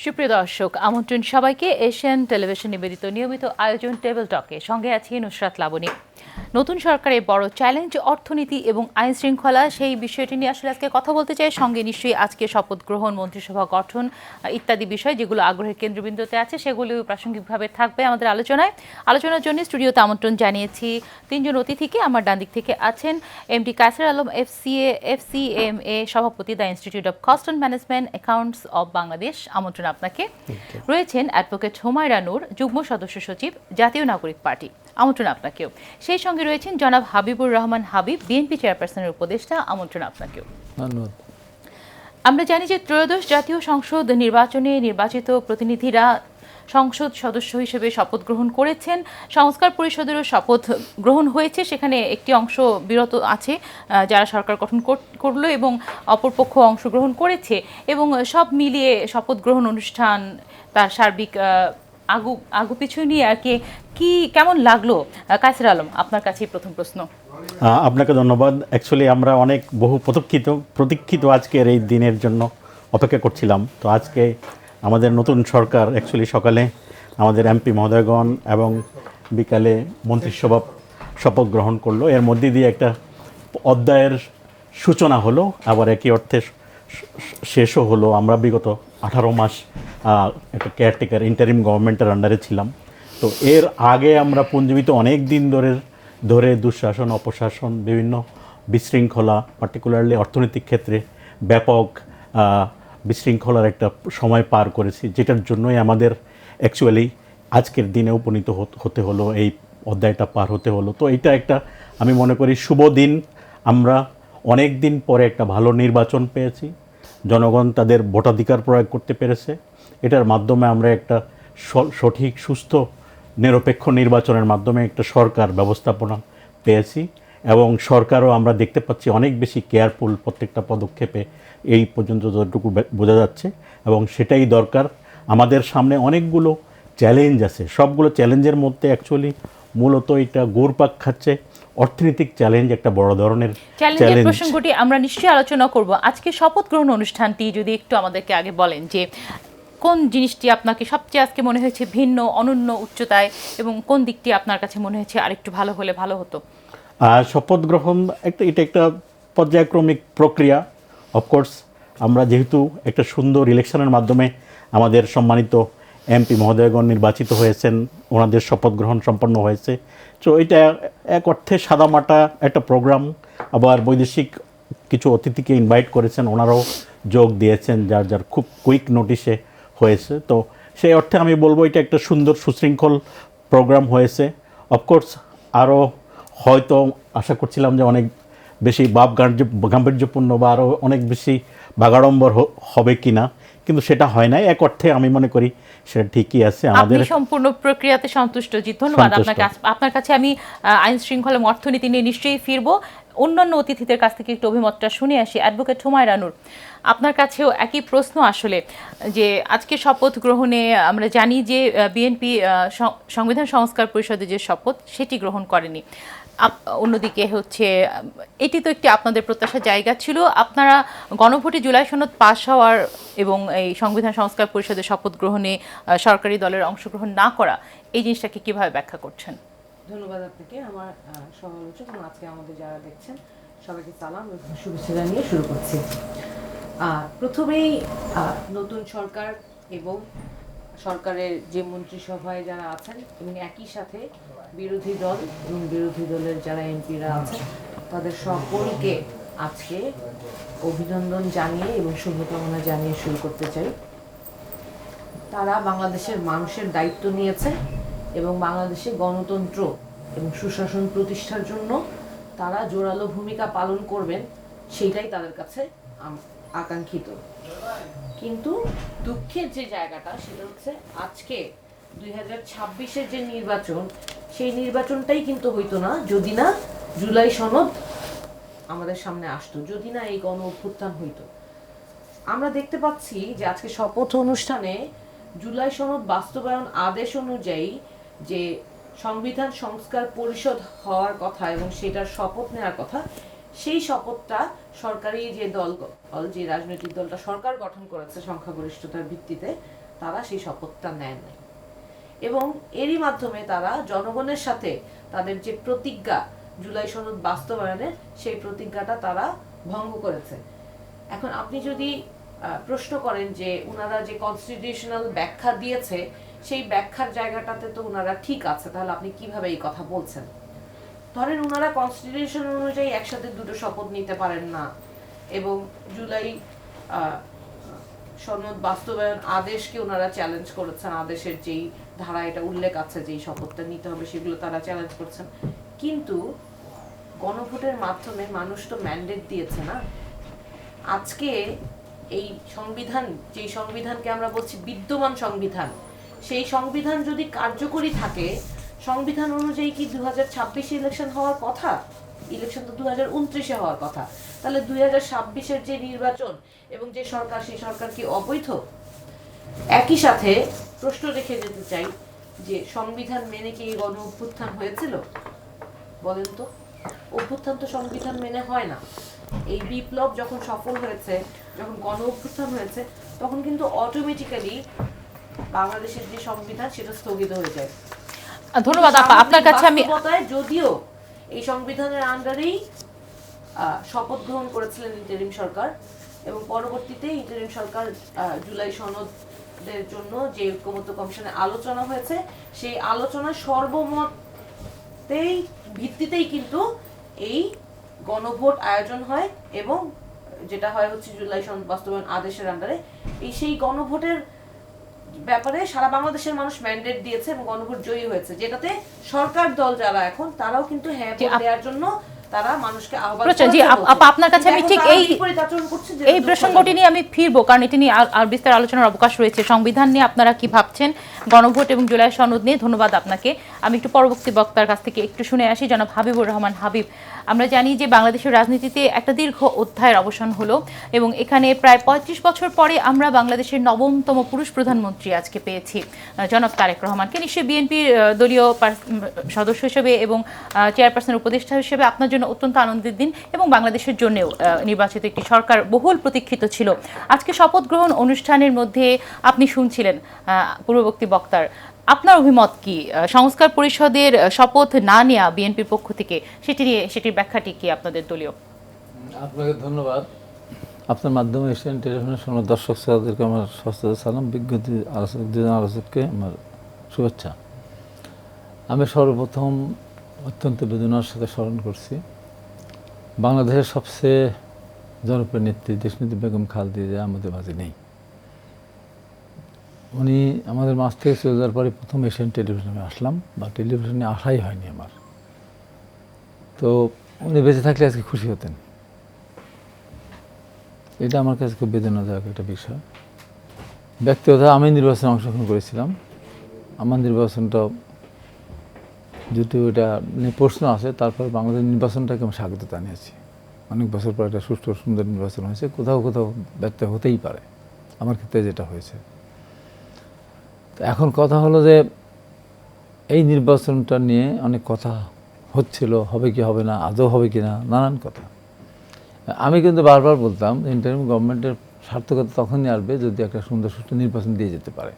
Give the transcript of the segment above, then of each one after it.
সুপ্রিয় দর্শক, আমন্ত্রণ সবাইকে এশিয়ান টেলিভিশন নিবেদিত নিয়মিত আয়োজন টেবিল টকে। সঙ্গে আছি নুসরাত লাবণী। নতুন সরকারের বড় চ্যালেঞ্জ অর্থনীতি এবং আইন শৃঙ্খলা, সেই বিষয়টি নিয়ে আসলে আজকে কথা বলতে চাই। সঙ্গে নিশ্চয়ই আজকে শপথ গ্রহণ, মন্ত্রিসভা গঠন ইত্যাদি বিষয় যেগুলো আগ্রহের কেন্দ্রবিন্দুতে আছে সেগুলো প্রাসঙ্গিকভাবে থাকবে আমাদের আলোচনার জন্য স্টুডিওতে আমন্ত্রণ জানিয়েছি তিনজন অতিথিকে। আমার ডান দিক থেকে আছেন এমডি কায়সার আলম, এফসিএমএ সভাপতি, the institute of cost and management accounts of Bangladesh, আমন্ত্রণ আপনাকে। রয়েছেন অ্যাডভোকেট হুমায়রা নূর, যুগ্ম সদস্য সচিব, জাতীয় নাগরিক পার্টি, আমন্ত্রণ আপনাকেও। সেই সঙ্গে রয়েছেন জনাব হাবিবুর রহমান হাবিব, বিএনপি চেয়ারপারসনের উপদেষ্টা, আমন্ত্রণ আপনাকেও। ধন্যবাদ। আমরা জানি যে ত্রয়োদশ জাতীয় সংসদ নির্বাচনে নির্বাচিত প্রতিনিধিরা সংসদ সদস্য হিসেবে শপথ গ্রহণ করেছেন। সংস্কার পরিষদেরও শপথ গ্রহণ হয়েছে, সেখানে একটি অংশ বিরত আছে যারা সরকার গঠন করলো এবং অপরপক্ষ অংশগ্রহণ করেছে, এবং সব মিলিয়ে শপথ গ্রহণ অনুষ্ঠান তার সার্বিক আগু পিছু নিয়ে আর কি কেমন লাগলো? কায়সার আলম, আপনার কাছেই প্রথম প্রশ্ন। আপনাকে ধন্যবাদ। অ্যাকচুয়ালি আমরা বহু প্রতীক্ষিত আজকের এই দিনের জন্য অপেক্ষা করছিলাম। তো আজকে আমাদের নতুন সরকার অ্যাকচুয়ালি সকালে আমাদের এমপি মহোদয়গণ এবং বিকালে মন্ত্রিসভা শপথ গ্রহণ করলো। এর মধ্যে দিয়ে একটা অধ্যায়ের সূচনা হলো, আবার একই অর্থে শেষও হলো। আমরা বিগত 18 মাস একটা কেয়ারটেকার ইন্টারিম গভর্নমেন্টের আন্ডারে ছিলাম। তো এর আগে আমরা পুঞ্জীবিত অনেক দিন ধরে দুঃশাসন, অপশাসন, বিভিন্ন বিশৃঙ্খলা, পার্টিকুলারলি অর্থনৈতিক ক্ষেত্রে ব্যাপক বিশৃঙ্খলার একটা সময় পার করেছি, যেটার জন্যই আমাদের অ্যাকচুয়ালি আজকের দিনে উপনীত হতে হলো, এই অধ্যায়টা পার হতে হলো। তো এটা একটা, আমি মনে করি, শুভ দিন। আমরা অনেক দিন পরে একটা ভালো নির্বাচন পেয়েছি, জনগণ তাদের ভোটাধিকার প্রয়োগ করতে পেরেছে। এটার মাধ্যমে আমরা একটা সঠিক, সুস্থ, নিরপেক্ষ নির্বাচনের মাধ্যমে একটা সরকার ব্যবস্থাপনা পেয়েছি, এবং সরকারও আমরা দেখতে পাচ্ছি অনেক বেশি কেয়ারফুল প্রত্যেকটা পদক্ষেপে, এই পর্যন্ত যতটুকু বোঝা যাচ্ছে, এবং সেটাই দরকার। আমাদের সামনে অনেকগুলো চ্যালেঞ্জ আছে, সবগুলো চ্যালেঞ্জের মধ্যে অ্যাকচুয়ালি মূলত এটা ঘুরপাক খাচ্ছে অর্থনৈতিক চ্যালেঞ্জ, একটা বড় ধরনের চ্যালেঞ্জের প্রসঙ্গটি আমরা নিশ্চয়ই আলোচনা করব। আজকে শপথ গ্রহণ অনুষ্ঠানটি যদি একটু আমাদেরকে আগে বলেন যে কোন জিনিসটি আপনাকে সবচেয়ে আজকে মনে হয়েছে ভিন্ন, অনন্য উচ্চতায়, এবং কোন দিকটি আপনার কাছে মনে হয়েছে আরেকটু ভালো হলে ভালো হতো? শপথ গ্রহণ এটা একটা পর্যায়ক্রমিক প্রক্রিয়া। অফকোর্স আমরা যেহেতু একটা সুন্দর ইলেকশনের মাধ্যমে আমাদের সম্মানিত এমপি মহোদয়গণ নির্বাচিত হয়েছেন, ওনাদের শপথ গ্রহণ সম্পন্ন হয়েছে। তো এটা এক অর্থে সাদামাটা একটা প্রোগ্রাম। আবার বৈদেশিক কিছু অতিথিকে ইনভাইট করেছেন, ওনারাও যোগ দিয়েছেন, যার খুব কুইক নোটিশে হয়েছে। তো সেই অর্থে আমি বলবো এটা একটা সুন্দর সুশৃঙ্খল প্রোগ্রাম হয়েছে। অফকোর্স আরও হয়তো আশা করছিলাম যে অনেক বেশি গাম্ভীর্যপূর্ণ বা আরও অনেক বেশি বাগাড়ম্বর হবে কিনা, কিন্তু সেটা হয় নাই। এক অর্থে আমি মনে করি সেটা ঠিকই আছে। আমাদের সম্পূর্ণ প্রক্রিয়াতে সন্তুষ্ট। জি, ধন্যবাদ আপনাকে। আপনার কাছে আমি আইন শৃঙ্খলা এবং অর্থনীতি নিয়ে নিশ্চয়ই ফিরবো। অন্যান্য অতিথিদের কাছ থেকে একটু অভিমতটা শুনে আসি। অ্যাডভোকেট হুমায়রা নূর, আপনার কাছেও একই প্রশ্ন আসলে, যে আজকে শপথ গ্রহণে আমরা জানি যে বিএনপি সংবিধান সংস্কার পরিষদে যে শপথ সেটি গ্রহণ করেনি। অন্যদিকে হচ্ছে এটি তো একটি আপনাদের প্রত্যাশার জায়গা ছিল। আপনারা গণভোটে জুলাই সনদ পাশ হওয়ার এবং এই সংবিধান সংস্কার পরিষদের শপথ গ্রহণে সরকারি দলের অংশগ্রহণ না করা, এই জিনিসটাকে কিভাবে ব্যাখ্যা করছেন? ধন্যবাদ আপনাকে। আমার সমালোচক এবং আজকে আমাদের যারা দেখছেন সবাইকে সালাম এবং শুভেচ্ছা জানিয়ে শুরু করছি। প্রথমেই নতুন সরকার এবং সরকারের যে মন্ত্রিসভায় যারা আছেন এবং একই সাথে বিরোধী দল এবং বিরোধী দলের যারা এমপিরা আছেন তাদের সকলকে আজকে অভিনন্দন জানিয়ে এবং শুভকামনা জানিয়ে শুরু করতে চাই। তারা বাংলাদেশের মানুষের দায়িত্ব নিয়েছে এবং বাংলাদেশে গণতন্ত্র এবং সুশাসন প্রতিষ্ঠার জন্য তারা জোরালো ভূমিকা পালন করবেন, সেইটাই তাদের কাছে আকাঙ্ক্ষিত। কিন্তু দুঃখের যে জায়গাটা সেটা হচ্ছে আজকে 2026-এর যে নির্বাচন, সেই নির্বাচনটাই কিন্তু হইতো না যদি না জুলাই সনদ আমাদের সামনে আসতো, যদি না এই গণ অভ্যুত্থান হইতো। আমরা দেখতে পাচ্ছি যে আজকে শপথ অনুষ্ঠানে জুলাই সনদ বাস্তবায়ন আদেশ অনুযায়ী যে সংবিধান সংস্কার পরিষদ হওয়ার কথা এবং সেটার শপথ নেওয়ার কথা, সেই শপথটা সরকারি যে রাজনৈতিক দলটা সরকার গঠন করেছে সংখ্যাগরিষ্ঠতার ভিত্তিতে, তারা সেই শপথটা নেন নাই এবং এরই মাধ্যমে তারা জনগণের সাথে তাদের যে প্রতিজ্ঞা জুলাই সনদ বাস্তবায়নের সেই প্রতিজ্ঞাটা তারা ভঙ্গ করেছে। এখন আপনি যদি প্রশ্ন করেন যে উনারা যে কনস্টিটিউশনাল ব্যাখ্যা দিয়েছে সেই ব্যাখ্যার জায়গাটাতে তো উনারা ঠিক আছে, তাহলে আপনি কিভাবে এই কথা বলছেন? ধরেন উনারা কনস্টিটিউশন অনুযায়ী একসাথে দুটো শপথ নিতে পারেন না এবং জুলাই সনদ বাস্তবায়ন আদেশকে ওনারা চ্যালেঞ্জ করেছেন, আদেশের যেই ধারা এটা উল্লেখ আছে যেই শপথটা নিতে হবে সেগুলো তারা চ্যালেঞ্জ করছেন, কিন্তু গণভোটের মাধ্যমে মানুষ তো ম্যান্ডেট দিয়েছে না। আজকে এই সংবিধান, যেই সংবিধানকে আমরা বলছি বিদ্যমান সংবিধান, সেই সংবিধান যদি কার্যকরী থাকে, সংবিধান অনুযায়ী কি 2026 ইলেকশন হওয়ার কথা? ইলেকশন তো 2029 হওয়ার কথা। তাহলে 2026 যে নির্বাচন এবং যে সরকার, সেই সরকার কি অবৈধ? একই সাথে প্রশ্ন রেখে যেতে চাই যে সংবিধান মেনে কি গণ অভ্যুত্থান হয়েছিল? বলেন তো। অভ্যুত্থান তো সংবিধান মেনে হয় না। এই বিপ্লব যখন সফল হয়েছে, যখন গণ অভ্যুত্থান হয়েছে, তখন কিন্তু অটোমেটিক্যালি বাংলাদেশের যে সংবিধান সেটা স্থগিত হয়ে যায়। ধন্যবাদ আপা, আপনার কাছে আমি যদিও এই সংবিধানের আন্ডারেই শপথ গ্রহণ করেছিলেন ইন্টারিম সরকার এবং পরবর্তীতে ইন্টারিম সরকার জুলাই সনদের জন্য যে ঐক্যমত্য কমিশনে আলোচনা হয়েছে, সেই আলোচনার সর্বমতেই ভিত্তিতেই কিন্তু এই গণভোট আয়োজন হয় এবং যেটা হয় হচ্ছে জুলাই সনদ বাস্তবায়ন আদেশের আন্ডারে। এই সেই গণভোটের ব্যাপারে সারা বাংলাদেশের মানুষ ম্যান্ডেট দিয়েছে এবং গণভোট জয়ী হয়েছে, যেটাতে সরকার দল যারা এখন তারাও কিন্তু হ্যাঁ ভোট দেওয়ার জন্য তারা মানুষকে আহ্বান করেছে। জি আপা, আপনার কাছে আমি ঠিক এই প্রসঙ্গটি নিয়ে আমি ফিরবো, কারণ এটি নিয়ে আর বিস্তার আলোচনার অবকাশ রয়েছে। সংবিধান নিয়ে আপনারা কি ভাবছেন, গণভোট এবং জুলাই সনদ নিয়ে। ধন্যবাদ আপনাকে। আমি একটু পরবর্তী বক্তার কাছ থেকে একটু শুনে আসি। জনাব হাবিবুর রহমান হাবিব, আমরা জানি যে বাংলাদেশের রাজনীতিতে একটা দীর্ঘ অধ্যায়ের অবসান হলো এবং এখানে প্রায় 35 বছর পরে আমরা বাংলাদেশের 9তম পুরুষ প্রধানমন্ত্রী আজকে পেয়েছি, জনাব তারেক রহমানকে। নিশ্চয়ই বিএনপির দলীয় সদস্য হিসেবে এবং চেয়ারপারসনের উপদেষ্টা হিসেবে আপনার জন্য অত্যন্ত আনন্দের দিন এবং বাংলাদেশের জন্যও নির্বাচিত একটি সরকার বহুল প্রতীক্ষিত ছিল। আজকে শপথ গ্রহণ অনুষ্ঠানের মধ্যে আপনি শুনছিলেন পূর্ববর্তী বক্তার, আপনার অভিমত কি? সংস্কার পরিষদের শপথ না নেওয়া বিএনপির পক্ষ থেকে, সেটির ব্যাখ্যাটি কি আপনাদের দলীয়? আপনাকে ধন্যবাদ। আপনার মাধ্যমে এশিয়ান টেলিভিশনের শোনা দর্শক শ্রোতাদেরকে আমার সস্তা সালাম, বিজ্ঞতি আলোচক দুজন আলোচককে আমার শুভেচ্ছা। আমি সর্বপ্রথম অত্যন্ত বেদনার সাথে স্মরণ করছি বাংলাদেশের সবচেয়ে জনপ্রিয় নেত্রী দেশনেত্রী বেগম খালেদা জিয়া আমাদের মাঝে নেই। উনি আমাদের মাঝ থেকে চলে যাওয়ার পরে প্রথম এশিয়ান টেলিভিশনে আসলাম, বা টেলিভিশনে আসাই হয়নি আমার। তো উনি বেঁচে থাকলে আজকে খুশি হতেন, এটা আমার কাছে খুব বেদনাদায়ক একটা বিষয়। ব্যক্তিগত আমি নির্বাচনে অংশগ্রহণ করেছিলাম, আমার নির্বাচনটা যদিও এটা নিয়ে প্রশ্ন আছে, তারপর বাংলাদেশ নির্বাচনটাকে আমি স্বাগত জানিয়েছি। অনেক বছর পর একটা সুষ্ঠু সুন্দর নির্বাচন হয়েছে, কোথাও কোথাও ব্যর্থ হতেই পারে, আমার ক্ষেত্রে যেটা হয়েছে। তো এখন কথা হলো যে এই নির্বাচনটা নিয়ে অনেক কথা হচ্ছিল, হবে কি হবে না, আদৌ হবে কি না, নানান কথা। আমি কিন্তু বারবার বলতাম ইন্টারিম গভর্নমেন্টের সার্থকতা তখনই আসবে যদি একটা সুন্দর সুষ্ঠু নির্বাচন দিয়ে যেতে পারে।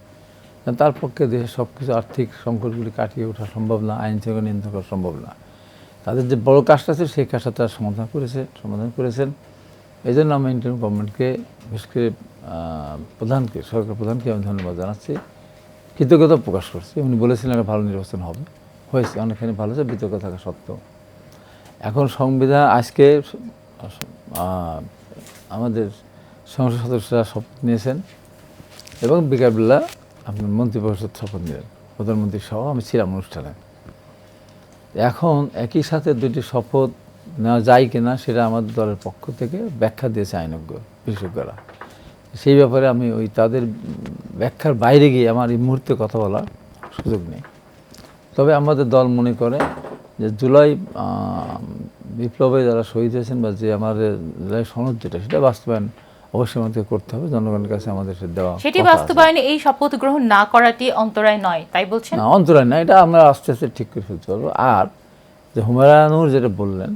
তার পক্ষে দেশের সব কিছু আর্থিক সংকটগুলি কাটিয়ে ওঠা সম্ভব না, আইন শৃঙ্খলা নিয়ন্ত্রণ করা সম্ভব না। তাদের যে বড় কাজটা আছে সেই কাজটা তারা সমাধান করেছেন। এই জন্য আমি ইন্টারিম গভর্নমেন্টকে, বিশেষ করে সরকার প্রধানকে আমি ধন্যবাদ জানাচ্ছি, কৃতজ্ঞতা প্রকাশ করছি। উনি বলেছিলেন একটা ভালো নির্বাচন হবে, হয়েছে, অনেকখানি ভালো হয়েছে বিতর্ক থাকা সত্ত্বেও। এখন সংবিধান আজকে আমাদের সংসদ সদস্যরা শপথ নিয়েছেন এবং বিকালবেলা আপনার মন্ত্রিপরিষদ শপথ নিলেন, প্রধানমন্ত্রী সহ আমি ছিলাম অনুষ্ঠানে। এখন একই সাথে দুটি শপথ নেওয়া যায় কিনা সেটা আমাদের দলের পক্ষ থেকে ব্যাখ্যা দিয়েছে আইনজ্ঞ বিশেষজ্ঞরা। সেই ব্যাপারে আমি তাদের ব্যাখ্যার বাইরে গিয়ে আমার এই মুহূর্তে কথা বলার সুযোগ নেই। তবে আমাদের দল মনে করে যে জুলাই বিপ্লবে যারা শহীদ হয়েছেন বা যে আমাদের জুলাই সনদ যেটা সেটা বাস্তবায়ন অবশ্যই আমাদের করতে হবে, জনগণের কাছে আমাদের দেওয়া, সেটি বাস্তবায়নে এই শপথ গ্রহণ না করাটি অন্তরায় নয়, তাই বলছেন? না, অন্তরায় না, এটা আমরা আস্তে আস্তে ঠিক করে ফেলতে পারবো। আর যে হুমায়ুনুর যেটা বললেন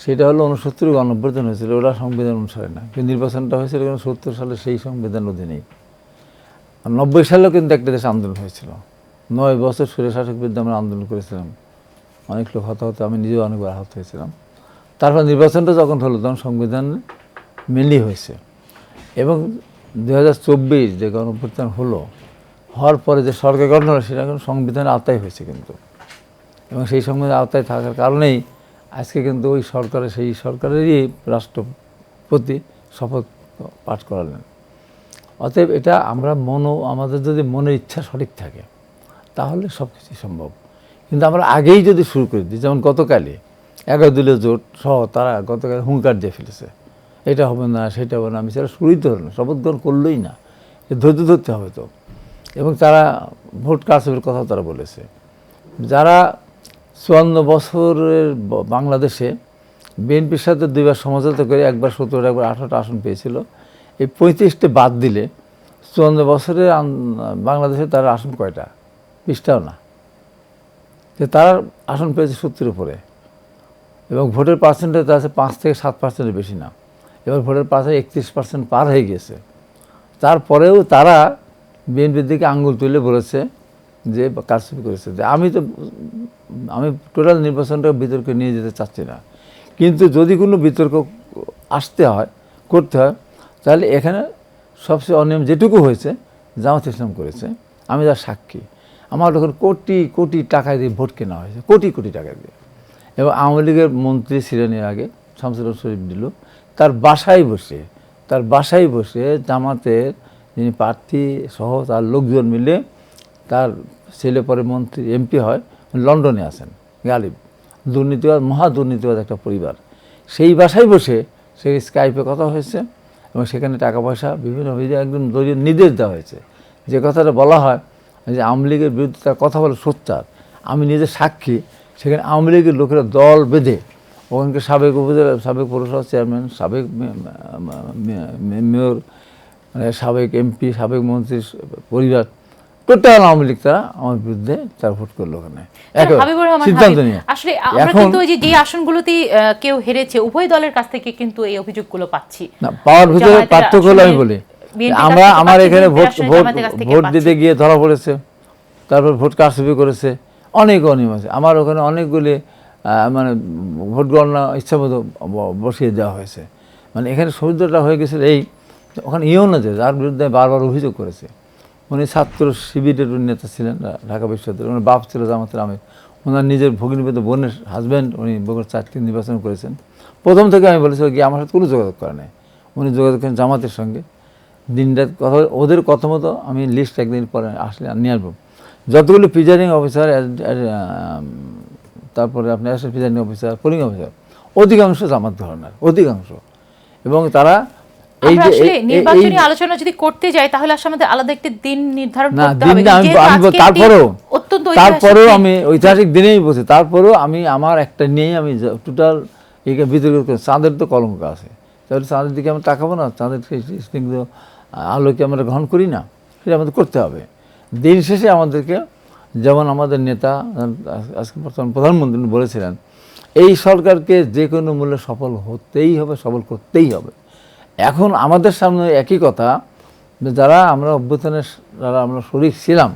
সেটা হলো 69 গণঅভ্যুত্থান হয়েছিল, ওরা সংবিধান অনুসারে না, কিন্তু নির্বাচনটা হয়েছিল 70 সালে সেই সংবিধান অধীনেই। 90 সালেও কিন্তু একটা দেশে আন্দোলন হয়েছিল, 9 বছর স্বৈরশাসক বিরুদ্ধে আমরা আন্দোলন করেছিলাম, অনেক লোক হতাহত, আমি নিজেও অনেকবার আহত হয়েছিলাম। তারপর নির্বাচনটা যখন হলো তখন সংবিধান মেনলি হয়েছে, এবং 2024 যে গণঅভ্যুত্থান হওয়ার পরে যে সরকার গঠন হলো সেটা এখন সংবিধানের আওতায় হয়েছে কিন্তু, এবং সেই সংবিধানের আওতায় থাকার কারণেই আজকে কিন্তু ওই সেই সরকারেরই রাষ্ট্রপতি শপথ পাঠ করালেন। অতএব এটা আমাদের যদি মনের ইচ্ছা সঠিক থাকে তাহলে সব কিছুই সম্ভব। কিন্তু আমরা আগেই যদি শুরু করে দিই, যেমন গতকালই 11 দলীয় জোট সহ তারা গতকাল হুঙ্কার দিয়ে ফেলেছে, এটা হবে না সেটা হবে না, আমি সেটা শুরুই তো হলো না, শপথ গ্রহণ করলোই না, ধৈর্য ধরতে হবে তো। এবং তারা ভোট কারচুপির কথা তারা বলেছে। যারা 54 বছরের বাংলাদেশে বিএনপির সাথে 2বার সমঝোতা করে একবার 17 একবার 18টা আসন পেয়েছিল, এই 35টা বাদ দিলে 54 বছরের বাংলাদেশে তার আসন কয়টা? 20টাও না। যে তার আসন পেয়েছে 70-এর উপরে, এবং ভোটের পার্সেন্টেজ আছে 5 থেকে 7%-এর বেশি না। এবার ভোটের পার্সেন্ট 31% পার হয়ে গেছে। তারপরেও তারা বিএনপির দিকে আঙ্গুল তুলে বলেছে যে কারচুপি করেছে। আমি টোটাল নির্বাচনটা বিতর্কে নিয়ে যেতে চাচ্ছি না, কিন্তু যদি কোনো বিতর্ক করতে হয় তাহলে এখানে সবচেয়ে অনিয়ম যেটুকু হয়েছে জামাত ইসলাম করেছে, আমি তার সাক্ষী। আমার তখন কোটি কোটি টাকা দিয়ে ভোট কেনা হয়েছে, কোটি কোটি টাকা দিয়ে। এবং আওয়ামী লীগের মন্ত্রী ছিলেন এর আগে শামসুল হক শরীফ দিল, তার বাসায় বসে জামাতের যিনি প্রার্থী সহ তার লোকজন মিলে, তার ছেলে পরে মন্ত্রী এমপি হয়, লন্ডনে আছেন গালিব, মহা দুর্নীতিবাদ একটা পরিবার, সেই বাসায় বসে সেই স্কাইপে কথা হয়েছে, এবং সেখানে টাকা পয়সা বিভিন্ন একদম দলীয় নির্দেশ দেওয়া হয়েছে। যে কথাটা বলা হয় যে আওয়ামী লীগের বিরুদ্ধে তার কথা বলে সোচ্চার, আমি নিজে সাক্ষী। সেখানে আওয়ামী লীগের লোকেরা দল বেঁধে ওখানকার সাবেক উপজেলা, সাবেক পৌরসভা চেয়ারম্যান, সাবেক মেয়র, মানে সাবেক এমপি, সাবেক মন্ত্রীর পরিবার, টোটাল আওয়ামী লীগ তারা আমার বিরুদ্ধে তারা ভোট করলো ওখানে সিদ্ধান্ত নিয়ে। আসলে আমরা কিন্তু ওই যে আসনগুলোতে কেউ হেরেছে উভয় দলের কাছ থেকে কিন্তু এই অভিযোগগুলো পাচ্ছি না, পাওয়ার ভিতরে পার্থক্য হলো আমি বলি, আমার এখানে ভোট দিতে গিয়ে ধরা পড়েছে, তারপর ভোট কারচুপি করেছে, অনেক অনিয়ম আছে। আমার ওখানে অনেকগুলি মানে ভোট গণনা ইচ্ছা মতো বসিয়ে দেওয়া হয়েছে। মানে এখানে সুবিধাটা হয়ে গেছিল ওখানে না যে যার বিরুদ্ধে বারবার অভিযোগ করেছে, উনি ছাত্র শিবিরের নেতা ছিলেন ঢাকা বিশ্ববিদ্যালয়, ওনার বাপ ছিল জামাতের আমির, ওনার নিজের ভগিনীপতি বোনের হাজব্যান্ড উনি বগুড়া 4টি নির্বাচন করেছেন। প্রথম থেকে আমি বলেছি গিয়ে আমার সাথে কোনো যোগাযোগ করে নাই, উনি যোগাযোগ করেন জামাতের সঙ্গে। দিনরাত কথা, ওদের কথা মতো আমি লিস্ট একদিন পরে আসলে নিয়ে আসবো। যতগুলো প্রিজাইডিং অফিসার, তারপরে আপনার assistant presiding officer, polling officer, অধিকাংশ জামাত ধরনের, অধিকাংশ। এবং তারা নির্বাচনী আলোচনা যদি করতে যাই তাহলে আসলে আমাদের আলাদা একটা দিন নির্ধারণ করতে হবে। তারপরেও আমি ঐতিহাসিক দিনেই বলছি, তারপরেও আমি আমার একটা নিয়েই আমি টোটাল বিতর্ক, চাঁদের তো কলঙ্ক আছে, তাহলে চাঁদের দিকে আমরা তাকাবো না? চাঁদের স্নিগ্ধ আলোকে আমরা গ্রহণ করি না? সেটা আমাদের করতে হবে। দিন শেষে আমাদেরকে, যেমন আমাদের নেতা আজকে বর্তমান প্রধানমন্ত্রী বলেছিলেন, এই সরকারকে যে কোনো মূল্যে সফল হতেই হবে, সফল করতেই হবে। এখন আমাদের সামনে একই কথা, যারা আমরা অভ্যুত্থানের যারা আমরা শরীক ছিলাম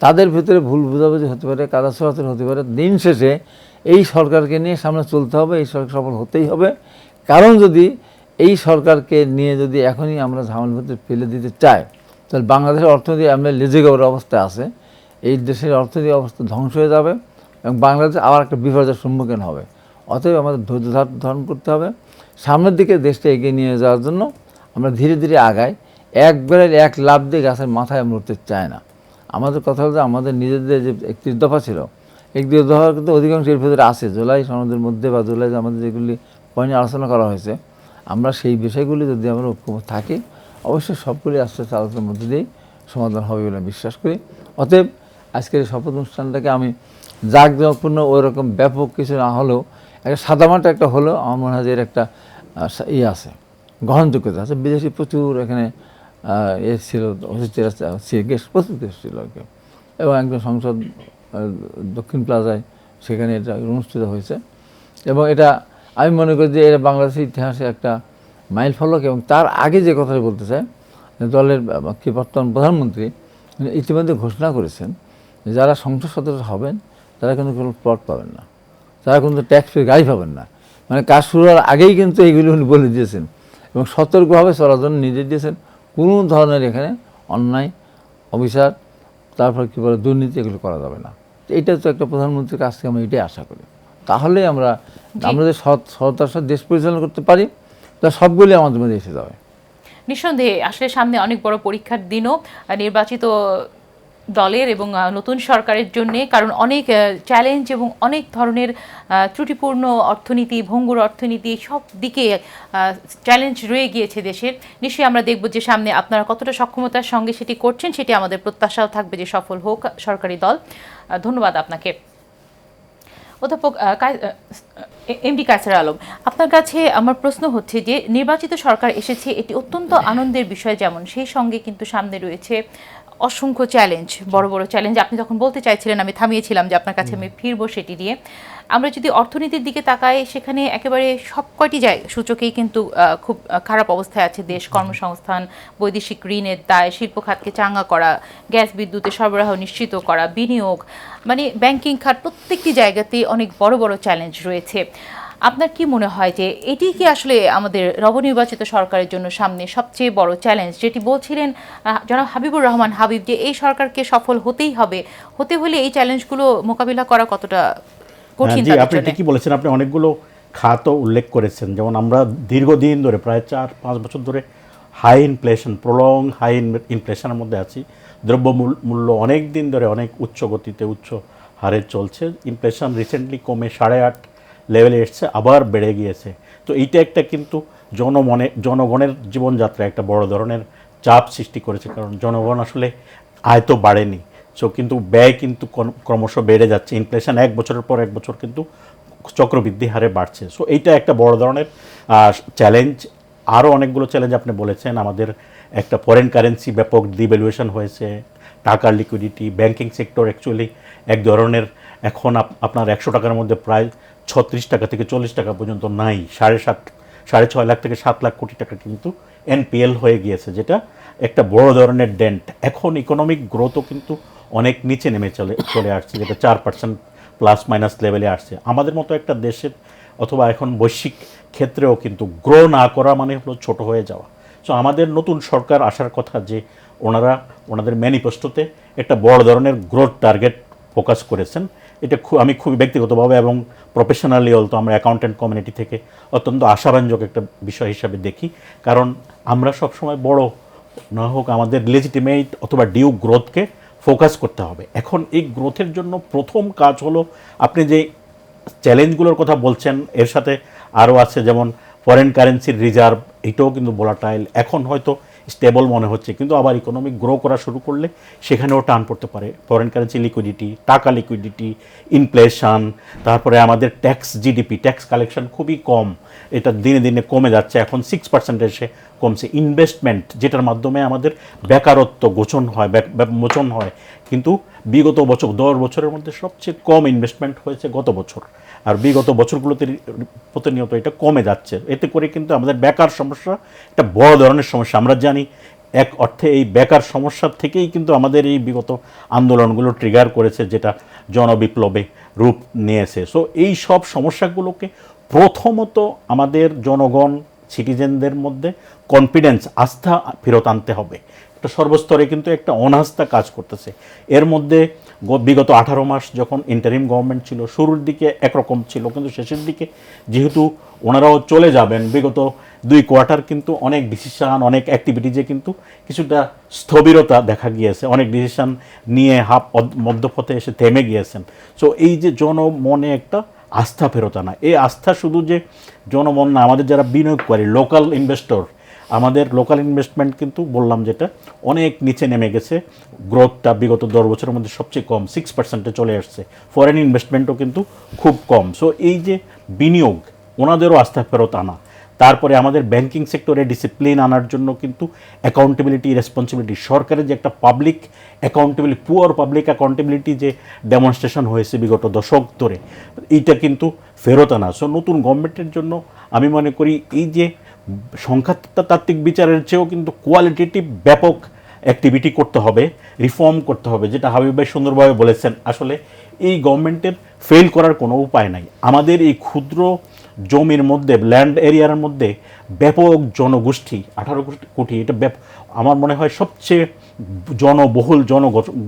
তাদের ভিতরে ভুল বোঝাবুঝি হতে পারে, কাদা ছোড়াছড়ি হতে পারে। দিন শেষে এই সরকারকে নিয়ে সামনে চলতে হবে, এই সরকার সফল হতেই হবে। কারণ যদি এই সরকারকে নিয়ে যদি এখনই আমরা ঝামেলার ভিতরে ফেলে দিতে চাই, তাহলে বাংলাদেশের অর্থনীতি আমরা লেজেগোর অবস্থায় আছে, এই দেশের অর্থনৈতিক অবস্থা ধ্বংস হয়ে যাবে এবং বাংলাদেশ আবার একটা বিপর্যয়ের সম্মুখীন হবে। অতএব আমাদের ধৈর্য ধারণ করতে হবে। সামনের দিকে দেশটা এগিয়ে নিয়ে যাওয়ার জন্য আমরা ধীরে ধীরে আগাই, একবারে এক লাফ দিয়ে গাছের মাথায় আমরা উঠতে চাই না। আমাদের কথা হচ্ছে আমাদের নিজেদের যে 31 দফা ছিল, 31 দফা কিন্তু অধিকাংশ এর ভিতরে আছে, জুলাই সনদের মধ্যে বা জুলাই আমাদের যেগুলি পয়েন্ট আলোচনা করা হয়েছে, আমরা সেই বিষয়গুলি যদি আমরা ঐক্যমত থাকি, অবশ্যই সবগুলি আস্তে আস্তে আলোচনার মধ্যে দিয়েই সমাধান হবে বলে বিশ্বাস করি। অতএব আজকের এই শপথ অনুষ্ঠানটাকে আমি জাঁকজমকপূর্ণ ওই রকম ব্যাপক কিছু না হলেও একটা সাদামাটা একটা হলেও আমার মনে হয় যে এর একটা আছে, গ্রহণযোগ্যতা আছে। বিদেশি প্রচুর এখানে ছিল, গেস্ট প্রচুর গেস্ট ছিল আর কি। এবং একজন সংসদ দক্ষিণ প্লাজায় সেখানে এটা অনুষ্ঠিত হয়েছে। এবং এটা আমি মনে করি যে এটা বাংলাদেশের ইতিহাসে একটা মাইল ফলক। এবং তার আগে যে কথাটা বলতে চাই দলের কি বর্তমান প্রধানমন্ত্রী ইতিমধ্যে ঘোষণা করেছেন যে যারা সংসদ সদস্য হবেন তারা কিন্তু কোনো প্লট পাবেন না, তারা কিন্তু ট্যাক্স ফ্রি গাড়ি পাবেন না। মানে কাজ শুরু হওয়ার আগেই কিন্তু এইগুলো উনি বলে দিয়েছেন এবং সতর্কভাবে চলার জন্য নির্দেশ দিয়েছেন। কোনো ধরনের এখানে অন্যায়, অবিচার, তারপর কী বলে দুর্নীতি, এগুলো করা যাবে না। এইটা তো একটা প্রধানমন্ত্রীর কাছ থেকে আমরা এটাই আশা করি। তাহলে আমরা যে সততার সাথে দেশ পরিচালনা করতে পারি, তা সবগুলি আমাদের মধ্যে এসে যাবে। নিঃসন্দেহে আসলে সামনে অনেক বড় পরীক্ষার দিনও নির্বাচিত দলের এবং নতুন সরকারের জন্যে, কারণ অনেক চ্যালেঞ্জ এবং অনেক ধরনের ত্রুটিপূর্ণ অর্থনীতি, ভঙ্গুর অর্থনীতি, সব দিকে চ্যালেঞ্জ রয়ে গিয়েছে দেশের। নিশ্চয়ই আমরা দেখব যে সামনে আপনারা কতটা সক্ষমতার সঙ্গে সেটি করছেন, সেটি আমাদের প্রত্যাশাও থাকবে যে সফল হোক সরকারি দল। ধন্যবাদ আপনাকে। অধ্যাপক এমডি কায়সার আলম, আপনার কাছে আমার প্রশ্ন হচ্ছে যে নির্বাচিত সরকার এসেছে, এটি অত্যন্ত আনন্দের বিষয়, যেমন সেই সঙ্গে কিন্তু সামনে রয়েছে অসংখ্য চ্যালেঞ্জ, বড় বড় চ্যালেঞ্জ। আপনি যখন বলতে চাইছিলেন আমি থামিয়েছিলাম যে আপনার কাছে আমি ফিরবো সেটি নিয়ে। আমরা যদি অর্থনীতির দিকে তাকাই, সেখানে একেবারে সব কয়টি সূচকেই কিন্তু খুব খারাপ অবস্থায় আছে দেশ। কর্মসংস্থান, বৈদেশিক ঋণের দায়, শিল্প খাতকে চাঙ্গা করা, গ্যাস বিদ্যুতের সরবরাহ নিশ্চিত করা, বিনিয়োগ, মানে ব্যাংকিং খাত, প্রত্যেকটি জায়গাতেই অনেক বড় বড় চ্যালেঞ্জ রয়েছে। আপনার কি মনে হয় যে এটি কি আসলে আমাদের নবনির্বাচিত সরকারের জন্য সামনে সবচেয়ে বড় চ্যালেঞ্জ, যেটি বলছিলেন জনাব হাবিবুর রহমান হাবিব, যে এই সরকারকে সফল হতেই হবে, হতে হলে এই চ্যালেঞ্জগুলো মোকাবিলা করা কতটা কঠিন? জি, আপনি ঠিকই বলেছেন। আপনি অনেকগুলো খাতও উল্লেখ করেছেন, যেমন আমরা দীর্ঘদিন ধরে প্রায় 4-5 বছর ধরে হাই ইনফ্লেশন, প্রলং হাই ইনফ্লেশনের মধ্যে আছি। দ্রব্য মূল্য অনেক দিন ধরে অনেক উচ্চ গতিতে, উচ্চ হারে চলছে। ইনফ্লেশন রিসেন্টলি কমে 8.5 লেভেলে এসছে, আবার বেড়ে গিয়েছে। তো এইটা একটা কিন্তু জনগণের জীবনযাত্রা একটা বড় ধরনের চাপ সৃষ্টি করেছে, কারণ জনগণ আসলে আয় তো বাড়েনি, সো কিন্তু ব্যয় কিন্তু ক্রমশ বেড়ে যাচ্ছে। ইনফ্লেশন এক বছরের পর এক বছর কিন্তু চক্রবৃদ্ধি হারে বাড়ছে। সো এইটা একটা বড় ধরনের চ্যালেঞ্জ। আরও অনেকগুলো চ্যালেঞ্জ আপনি বলেছেন। আমাদের একটা ফরেন কারেন্সি ব্যাপক ডিভ্যালুয়েশন হয়েছে, টাকার লিকুইডিটি, ব্যাংকিং সেক্টর অ্যাকচুয়ালি এক ধরনের এখন আপনার 100 টাকার মধ্যে প্রায় 36 টাকা থেকে 40 টাকা পর্যন্ত নাই। 6.5 লাখ থেকে 7 লাখ কোটি টাকা কিন্তু এনপিএল হয়ে গিয়েছে, যেটা একটা বড় ধরনের ডেন্ট। এখন ইকোনমিক গ্রোথও কিন্তু অনেক নিচে নেমে চলে আসছে, যেটা 4% প্লাস মাইনাস লেভেলে আসছে। আমাদের মতো একটা দেশের অথবা এখন বৈশ্বিক ক্ষেত্রেও কিন্তু গ্রো না করা মানে হলো ছোট হয়ে যাওয়া। সো আমাদের নতুন সরকার আসার কথা, যে ওনাদের ম্যানিফেস্টোতে একটা বড় ধরনের গ্রোথ টার্গেট ফোকাস করেছেন। এটা আমি খুবই ব্যক্তিগতভাবে এবং প্রফেশনালি অলতো আমরা অ্যাকাউন্টেন্ট কমিউনিটি থেকে অত্যন্ত আশাব্যঞ্জক একটা বিষয় হিসাবে দেখি। কারণ আমরা সবসময় বড় না হোক, আমাদের লেজিটিমেট অথবা ডিউ গ্রোথকে ফোকাস করতে হবে। এখন এই গ্রোথের জন্য প্রথম কাজ হলো, আপনি যে চ্যালেঞ্জগুলোর কথা বলছেন এর সাথে আরও আছে, যেমন ফরেন কারেন্সির রিজার্ভ, এটাও কিন্তু ভোলাটাইল। এখন হয়তো স্টেবল মনে হচ্ছে, কিন্তু আবার ইকোনমিক গ্রো করা শুরু করলে সেখানেও টান পড়তে পারে। ফরেন কারেন্সি লিকুইডিটি, টাকা লিকুইডিটি, ইনফ্লেশন, তারপরে আমাদের জিডিপি ট্যাক্স কালেকশন খুবই কম, এটা দিনে দিনে কমে যাচ্ছে, এখন 6% এসে কমছে। ইনভেস্টমেন্ট, যেটার মাধ্যমে আমাদের বেকারত্ব মোচন হয়, কিন্তু বিগত বছর 10 বছরের মধ্যে সবচেয়ে কম ইনভেস্টমেন্ট হয়েছে গত বছর, আর বিগত বছরগুলোতে প্রতিনিয়ত এটা কমে যাচ্ছে। এতে করে কিন্তু আমাদের বেকার সমস্যা একটা বড় ধরনের সমস্যা। আমরা জানি এক অর্থে এই বেকার সমস্যার থেকেই কিন্তু আমাদের এই বিগত আন্দোলনগুলো ট্রিগার করেছে, যেটা জনবিপ্লবে রূপ নিয়েছে। সো এই সব সমস্যাগুলোকে প্রথমত আমাদের জনগণ, সিটিজেনদের মধ্যে কনফিডেন্স, আস্থা ফেরত আনতে হবে। একটা সর্বস্তরে কিন্তু একটা অনাস্থা কাজ করতেছে। এর মধ্যে বিগত 18 মাস যখন ইন্টারিম গভর্নমেন্ট ছিল, শুরুর দিকে একরকম ছিল, কিন্তু শেষের দিকে যেহেতু ওনারাও চলে যাবেন, বিগত 2 কোয়ার্টার কিন্তু অনেক ডিসিশন, অনেক অ্যাক্টিভিটিজে কিন্তু কিছুটা স্থবিরতা দেখা গিয়েছে। অনেক ডিসিশন নিয়ে মধ্যপথে এসে থেমে গিয়েছেন। সো এই যে জনমনে একটা আস্থা ফেরত আনা, এই আস্থা শুধু যে জনমন না, আমাদের যারা বিনিয়োগকারী, লোকাল ইনভেস্টর, আমাদের লোকাল ইনভেস্টমেন্ট কিন্তু বললাম যেটা অনেক নিচে নেমে গেছে। গ্রোথটা বিগত 10 বছরের মধ্যে সবচেয়ে কম, 6%-এ চলে আসছে। ফরেন ইনভেস্টমেন্টও কিন্তু খুব কম। সো এই যে বিনিয়োগ, ওনাদেরও আস্থা ফেরত আনা, তারপরে আমাদের ব্যাংকিং সেক্টরে ডিসিপ্লিন আনার জন্য কিন্তু অ্যাকাউন্টেবিলিটি, রেসপন্সিবিলিটি, সরকারের যে একটা public accountability, poor public accountability যে ডেমনস্ট্রেশন হয়েছে বিগত দশক ধরে, এইটা কিন্তু ফেরত আনা। সো নতুন গভর্নমেন্টের জন্য আমি মনে করি এই যে সংখ্যাতাত্ত্বিক বিচারের চেয়েও কিন্তু কোয়ালিটেটিভ ব্যাপক অ্যাক্টিভিটি করতে হবে, রিফর্ম করতে হবে, যেটা হাবিব ভাই সুন্দরভাবে বলেছেন। আসলে এই গভর্নমেন্টের ফেল করার কোনো উপায় নাই। আমাদের এই ক্ষুদ্র জমির মধ্যে, ল্যান্ড এরিয়ার মধ্যে ব্যাপক জনগোষ্ঠী, 18 কোটি, এটা আমার মনে হয় সবচেয়ে জনবহুল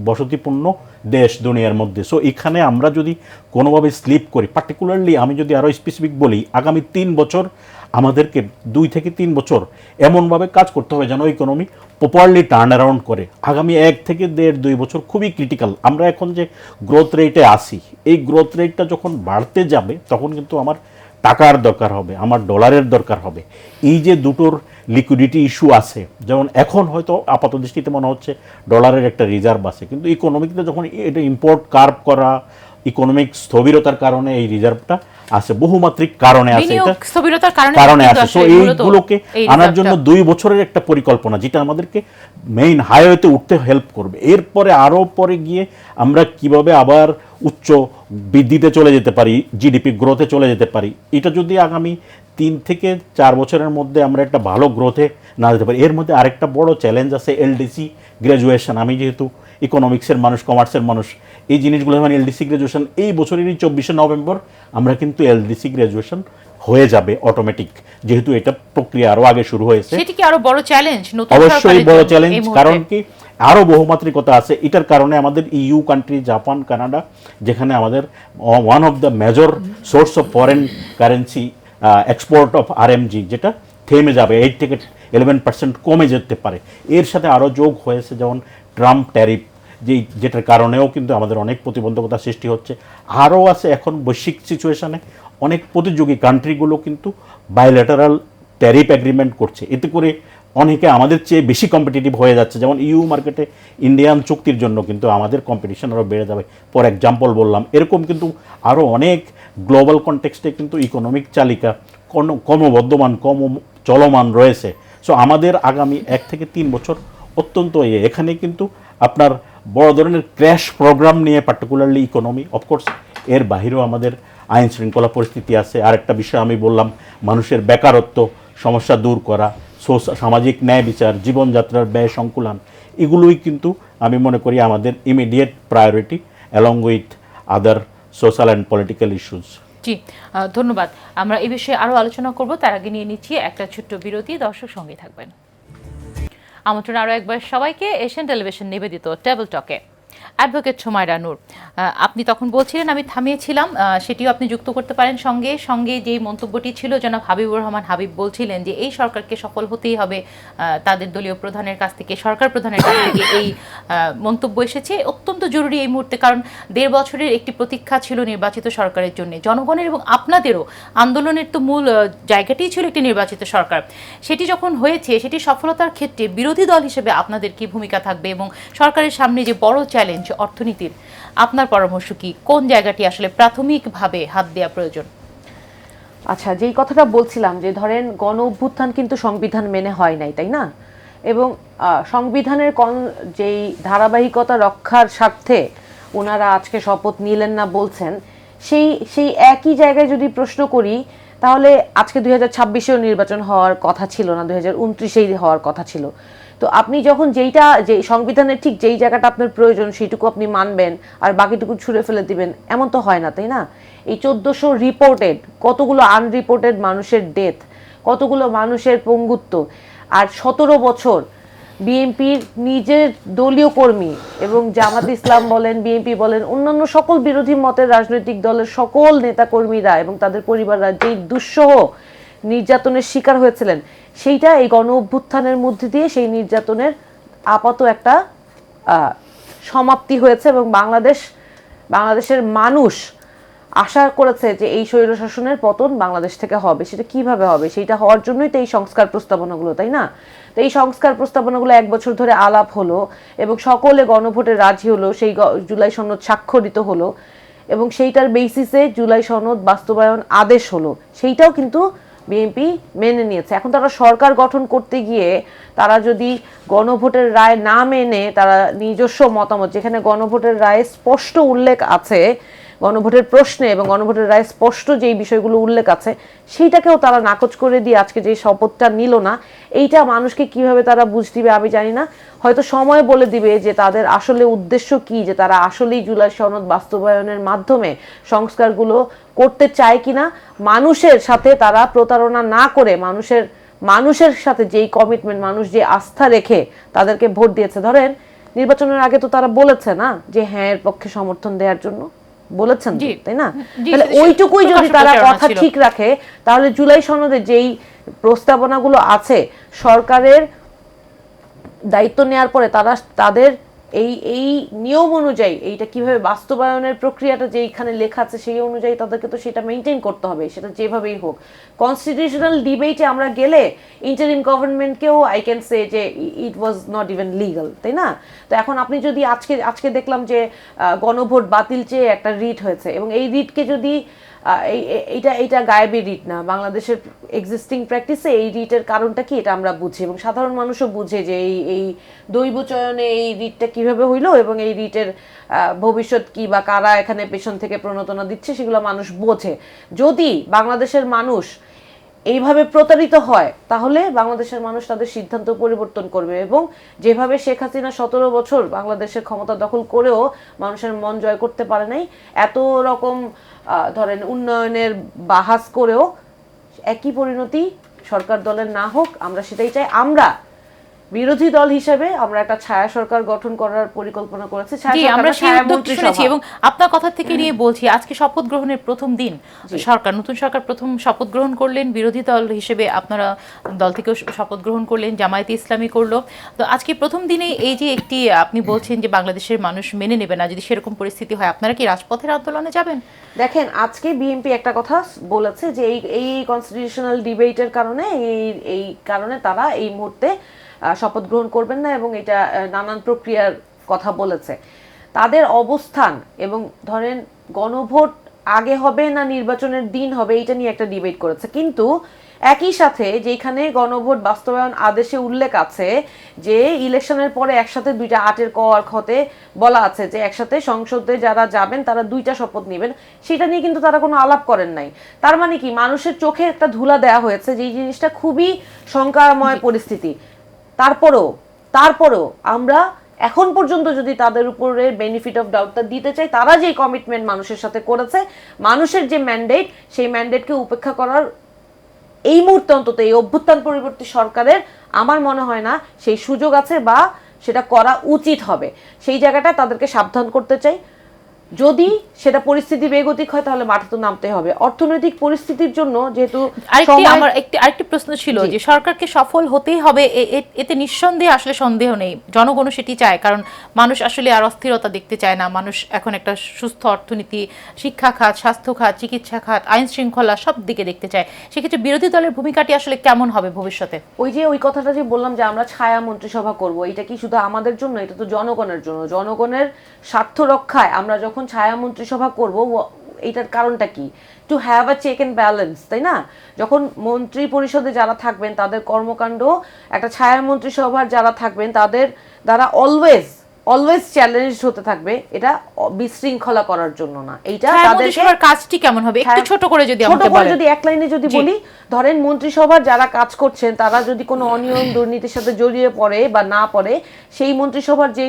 বসতিপূর্ণ দেশ দুনিয়ার মধ্যে। সো এখানে আমরা যদি কোনোভাবে স্লিপ করি, পার্টিকুলারলি আমি যদি আরও স্পেসিফিক বলি, আগামী 3 বছর আমাদেরকে 2 থেকে 3 বছর এমনভাবে কাজ করতে হবে যেন ইকোনমি প্রপারলি টার্ন অ্যারাউন্ড করে। আগামী 1 থেকে 1.5-2 বছর খুবই ক্রিটিক্যাল। আমরা এখন যে গ্রোথ রেটে আসি, এই গ্রোথ রেটটা যখন বাড়তে যাবে তখন কিন্তু আমার টাকার দরকার হবে, আমার ডলারের দরকার হবে। এই যে দুটোর লিকুইডিটি ইস্যু আছে, যেমন এখন হয়তো আপাত দৃষ্টিতে মনে হচ্ছে ডলারের একটা রিজার্ভ আছে, কিন্তু ইকোনমিকতে যখন এটা ইম্পোর্ট কার্ভ করা, ইকোনমিক স্থবিরতার কারণে এই রিজার্ভটা আছে, বহুমাত্রিক কারণে আছে, এটা স্থবিরতার কারণে আছে। সো এইগুলোকে আনার জন্য 2 বছরের একটা পরিকল্পনা, যেটা আমাদেরকে মেইন হাইওয়েতে উঠতে হেল্প করবে। এরপরে আরও পরে গিয়ে আমরা কিভাবে আবার উচ্চ বৃদ্ধিতে চলে যেতে পারি, জিডিপি গ্রোথে চলে যেতে পারি, এটা যদি আগামী 3 থেকে 4 বছরের মধ্যে আমরা একটা ভালো গ্রোথে না যেতে পারি। এর মধ্যে আরেকটা বড় চ্যালেঞ্জ আছে এলডিসি গ্র্যাজুয়েশন। আমি যেহেতু ইকোনমিক্সের মানুষ, কমার্সের মানুষ, এই জিনিসগুলো মানে এলডিসি গ্র্যাজুয়েশন, এই বছরেরই 24শে নভেম্বর আমরা কিন্তু এলডিসি গ্র্যাজুয়েশন হয়ে যাবে অটোমেটিক, যেহেতু এটা প্রক্রিয়া আরও আগে শুরু হয়েছে। সেটা কি আরো বড় চ্যালেঞ্জ? অবশ্যই বড় চ্যালেঞ্জ, কারণ কি আরও বহুমাত্রিকতা আছে। এটার কারণে আমাদের ইউ কান্ট্রি, জাপান, কানাডা, যেখানে আমাদের one of the major source of foreign currency export of RMG, যেটা থেমে যাবে, 8 থেকে 11% কমে যেতে পারে। এর সাথে আরও যোগ হয়েছে যেমন ট্রাম্প ট্যারিফ, যেটার কারণেও কিন্তু আমাদের অনেক প্রতিবন্ধকতা সৃষ্টি হচ্ছে। আরও আছে এখন বৈশ্বিক সিচুয়েশনে অনেক প্রতিযোগী কান্ট্রিগুলো কিন্তু বায়োল্যাটারাল ট্যারিফ এগ্রিমেন্ট করছে, এতে করে অনেকে আমাদের চেয়ে বেশি কম্পিটিটিভ হয়ে যাচ্ছে। যেমন ইউ মার্কেটে ইন্ডিয়ান চুক্তির জন্য কিন্তু আমাদের কম্পিটিশন আরও বেড়ে যাবে, ফর এক্সাম্পল বললাম। এরকম কিন্তু আরও অনেক গ্লোবাল কনটেক্সটে কিন্তু ইকোনমিক চালিকা ক্রমবর্ধমান, চলমান রয়েছে। সো আমাদের আগামী 1 থেকে 3 বছর অত্যন্ত এখানে কিন্তু আপনার বড় ধরনের ক্র্যাশ প্রোগ্রাম নিয়ে, পার্টিকুলারলি ইকোনমি, অফকোর্স এর বাহিরেও আমাদের আইন শৃঙ্খলা পরিস্থিতি আছে। আরেকটা বিষয় আমি বললাম, মানুষের বেকারত্ব সমস্যা দূর করা, সামাজিক ন্যায় বিচার, জীবনযাত্রার ব্যয় সংকুলান, এগুলোই কিন্তু আমি মনে করি আমাদের immediate priority along with other social and political issues. জি, ধন্যবাদ। আমরা এই বিষয়ে আরো আলোচনা করব, তার আগে নিয়ে নিচ্ছি একটা ছোট্ট বিরতি। দর্শক সঙ্গে থাকবেন। আমন্ত্রণ আরও একবার সবাইকে এশিয়ান টেলিভিশন নিবেদিত টেবিল টকে। অ্যাডভোকেট সুমাইরা নূর, আপনি তখন বলছিলেন, আমি থামিয়েছিলাম, সেটিও আপনি যুক্ত করতে পারেন সঙ্গে সঙ্গে। যেই মন্তব্যটি ছিল জনাব হাবিবুর রহমান হাবিব বলছিলেন যে এই সরকারকে সফল হতেই হবে, তাদের দলীয় প্রধানের কাছ থেকে, সরকার প্রধানের কাছ থেকে এই মন্তব্য এসেছে, অত্যন্ত জরুরি এই মুহূর্তে। কারণ 1.5 বছরের একটি প্রতীক্ষা ছিল নির্বাচিত সরকারের জন্য, জনগণের এবং আপনাদেরও আন্দোলনের তো মূল জায়গাটিই ছিল একটি নির্বাচিত সরকার। সেটি যখন হয়েছে, সেটি সফলতার ক্ষেত্রে বিরোধী দল হিসেবে আপনাদের কি ভূমিকা থাকবে, এবং সরকারের সামনে যে বড় চ্যালেঞ্জ অর্থনীতির, আপনার পরামর্শ কি? কোন জায়গাটি আসলে প্রাথমিকভাবে হাত দেওয়া প্রয়োজন? আচ্ছা, যেই কথাটা বলছিলাম যে ধরেন গণ অভ্যুত্থান কিন্তু সংবিধান মেনে হয় নাই, তাই না? এবং সংবিধানের যেই ধারাবাহিকতা রক্ষার স্বার্থে ওনারা আজকে শপথ নিলেন না বলছেন, সেই একই জায়গায় যদি প্রশ্ন করি, তাহলে আজকে 2026-এও নির্বাচন হওয়ার কথা ছিল না, 2029-এই হওয়ার কথা ছিল। তো আপনি যখন যে সংবিধানের ঠিক যেই জায়গাটা আপনার প্রয়োজন সেইটুকু আপনি মানবেন আর বাকিটুকু ছুঁড়ে ফেলে দিবেন, এমন তো হয় না, তাই না? এই 1400 রিপোর্টেড, কতগুলো আনরিপোর্টেড মানুষের ডেথ, কতগুলো মানুষের পঙ্গুত্ব, আর 17 বছর বিএনপির নিজের দলীয় কর্মী এবং জামাত ইসলাম বলেন, বিএনপি বলেন, অন্যান্য সকল বিরোধী মতের রাজনৈতিক দলের সকল নেতাকর্মীরা এবং তাদের পরিবাররা যেই দুঃসহ নির্যাতনের শিকার হয়েছিলেন, সেইটা এই গণ অভ্যুত্থানের মধ্যে দিয়ে সেই নির্যাতনের আপাতত একটা সমাপ্তি হয়েছে। এবং বাংলাদেশের মানুষ আশা করেছে যে এই স্বৈরশাসনের পতন বাংলাদেশ থেকে হবে। সেটা কিভাবে হবে? সেইটা হওয়ার জন্যই তো এই সংস্কার প্রস্তাবনাগুলো, তাই না? তো এই সংস্কার প্রস্তাবনাগুলো 1 বছর ধরে আলাপ হলো এবং সকলে গণভোটে রাজি হলো, সেই জুলাই সনদ স্বাক্ষরিত হলো এবং সেইটার বেসিসে জুলাই সনদ বাস্তবায়ন আদেশ হলো। সেইটাও কিন্তু বিএনপি মেনে নিয়েছে। এখন তারা সরকার গঠন করতে গিয়ে তারা যদি গণভোটের রায় না মেনে তারা নিজস্ব মতামত, যেখানে গণভোটের রায়ে স্পষ্ট উল্লেখ আছে, গণভোটের প্রশ্নে এবং গণভোটের রায়ে স্পষ্ট যেই বিষয়গুলো উল্লেখ আছে সেইটাকেও তারা নাকচ করে দিয়ে আজকে যে শপথটা নিল না, এইটা মানুষকে কিভাবে তারা বুঝ দিবে আমি জানি না। হয়তো সময় বলে দিবে যে তাদের আসলে উদ্দেশ্য কি, যে তারা আসলেই জুলাই সনদ বাস্তবায়নের মাধ্যমে সংস্কারগুলো করতে চায় কিনা, মানুষের সাথে তারা প্রতারণা না করে মানুষের সাথে যেই কমিটমেন্ট, মানুষ যে আস্থা রেখে তাদেরকে ভোট দিয়েছে। ধরেন নির্বাচনের আগে তো তারা বলেছে না যে হ্যাঁ এর পক্ষে সমর্থন দেওয়ার জন্য বলেছেন, তাই না? তাহলে ওইটুকুই যদি তারা কথা ঠিক রাখে তাহলে জুলাই সনদে যেই প্রস্তাবনাগুলো আছে সরকারের দায়িত্ব নেওয়ার পরে তারা তাদের এই নিয়ম অনুযায়ী এইটা কিভাবে বাস্তবায়নের প্রক্রিয়াটা যেইখানে লেখা আছে সেই অনুযায়ী তাদেরকে তো সেটা মেনটেন করতে হবে, সেটা যেভাবেই হোক। কনস্টিটিউশনাল ডিবেটে আমরা গেলে ইন্টারিম গভর্নমেন্টকেও আই ক্যান সে যে ইট ওয়াজ নট ইভেন লিগাল, তাই না? তো এখন আপনি যদি আজকে দেখলাম যে গণভোট বাতিল চেয়ে একটা রিট হয়েছে, এবং এই রিটকে যদি এইটা গায়েবী রিট না, বাংলাদেশের এক্সিস্টিং প্র্যাকটিসে এই রিটের কারণটা কি এটা আমরা বুঝি, এবং সাধারণ মানুষও বুঝে যে এই দৈব চয়নে এই রিটটা কিভাবে হইলো এবং এই রিটের ভবিষ্যৎ কি বা কারা এখানে পেছন থেকে প্রণোদনা দিচ্ছে সেগুলো মানুষ বোঝে। যদি বাংলাদেশের মানুষ এইভাবে প্রতারিত হয় তাহলে বাংলাদেশের মানুষ তাদের সিদ্ধান্ত পরিবর্তন করবে, এবং যেভাবে শেখ হাসিনা 17 বছর বাংলাদেশের ক্ষমতা দখল করেও মানুষের মন জয় করতে পারে নাই, এত রকম ধরেন উন্নয়নের বাহাস করেও একই পরিণতি সরকার দলের না হোক, আমরা সেটাই চাই। আমরা বিরোধী দল হিসেবে আমরা একটা ছায়া সরকার গঠন করার পরিকল্পনা করেছি। আমরা সেই উদ্যোগটি শুনেছি, এবং আপনার কথা থেকে নিয়ে বলছি আজকে শপথ গ্রহণের প্রথম দিন নতুন সরকার প্রথম শপথ গ্রহণ করলেন, বিরোধী দল হিসেবে আপনারা দল থেকেও শপথ গ্রহণ করলেন, জামায়াতে ইসলামী করলো। তো আজকে প্রথম দিনে এই যে একটি আপনি বলছেন যে বাংলাদেশের মানুষ মেনে নেবে না, যদি সেরকম পরিস্থিতি হয় আপনারা কি রাজপথের আন্দোলনে যাবেন? দেখেন আজকে বিএনপি একটা কথা বলেছে যে এই কনস্টিটিউশনাল ডিবেটের কারণে এই কারণে তারা এই মুহূর্তে শপথ গ্রহণ করবেন না, এবং এটা নানান প্রক্রিয়ার কথা বলেছে। তাদের অবস্থান এবং ধরেন গণভোট আগে হবে না নির্বাচনের দিন হবে এইটা নিয়ে একটা ডিবেট করেছে, কিন্তু একই সাথে যেখানে গণভোট বাস্তবায়ন আদেশে উল্লেখ আছে যে ইলেকশনের পরে একসাথে দুইটা 8 ক আর খতে বলা আছে যে একসাথে সংসদে যারা যাবেন তারা দুইটা শপথ নেবেন, সেটা নিয়ে কিন্তু তারা কোনো আলাপ করেন নাই। তার মানে কি মানুষের চোখে একটা ধুলা দেওয়া হয়েছে, যে জিনিসটা খুবই শঙ্কাময় পরিস্থিতি। তারপরেও আমরা এখন পর্যন্ত যদি তাদের উপরে বেনিফিট অফ ডাউটটা দিতে চাই, তারা যে কমিটমেন্ট মানুষের সাথে করেছে, মানুষের যে ম্যান্ডেট, সেই ম্যান্ডেটকে উপেক্ষা করার এই মুহূর্তে অন্তত এই অভ্যুত্থান পরবর্তী সরকারের আমার মনে হয় না সেই সুযোগ আছে বা সেটা করা উচিত হবে। সেই জায়গাটা তাদেরকে সাবধান করতে চাই। যদি সেটা পরিস্থিতি বেগতিক হয় তাহলে মাঠে তো নামতে হবে। অর্থনৈতিক পরিস্থিতির জন্য যেহেতু আমার আরেকটি প্রশ্ন ছিল যে সরকারকে সফল হতেই হবে, এতে নিঃসন্দেহে আসলে সন্দেহ নেই, জনগণও সেটি চায়, কারণ মানুষ আসলে আর অস্থিরতা দেখতে চায় না। মানুষ এখন একটা সুস্থ অর্থনীতি, শিক্ষা খাত, স্বাস্থ্য খাত, চিকিৎসা খাত, আইন শৃঙ্খলা সব দিকে দেখতে চায়। সেক্ষেত্রে বিরোধী দলের ভূমিকাটি আসলে কেমন হবে ভবিষ্যতে? ওই কথাটা যে বললাম যে আমরা ছায়া মন্ত্রিসভা করব, এটা কি শুধু আমাদের জন্য? এটা তো জনগণের জন্য। জনগণের স্বার্থ রক্ষায় আমরা যখন ছায়া মন্ত্রিসভা করব, এইটার কারণটা কি? To have a check and balance, তাই না? যখন মন্ত্রী পরিষদে যারা থাকবেন তাদের কর্মকাণ্ড একটা ছায়া মন্ত্রিসভার যারা থাকবেন তাদের দ্বারা অলওয়েজ চ্যালেঞ্জ হতে থাকবে, এটা বিশৃঙ্খলা করার জন্য না। এইটা তাদেরকে কাজটি কেমন হবে একটু ছোট করে যদি আমাকে বলেন। যদি এক লাইনে যদি বলি, ধরেন মন্ত্রিসভার যারা কাজ করছেন তারা যদি কোনো অনিয়ম দুর্নীতির সাথে জড়িয়ে পড়ে বা না পড়ে, সেই মন্ত্রিসভার যে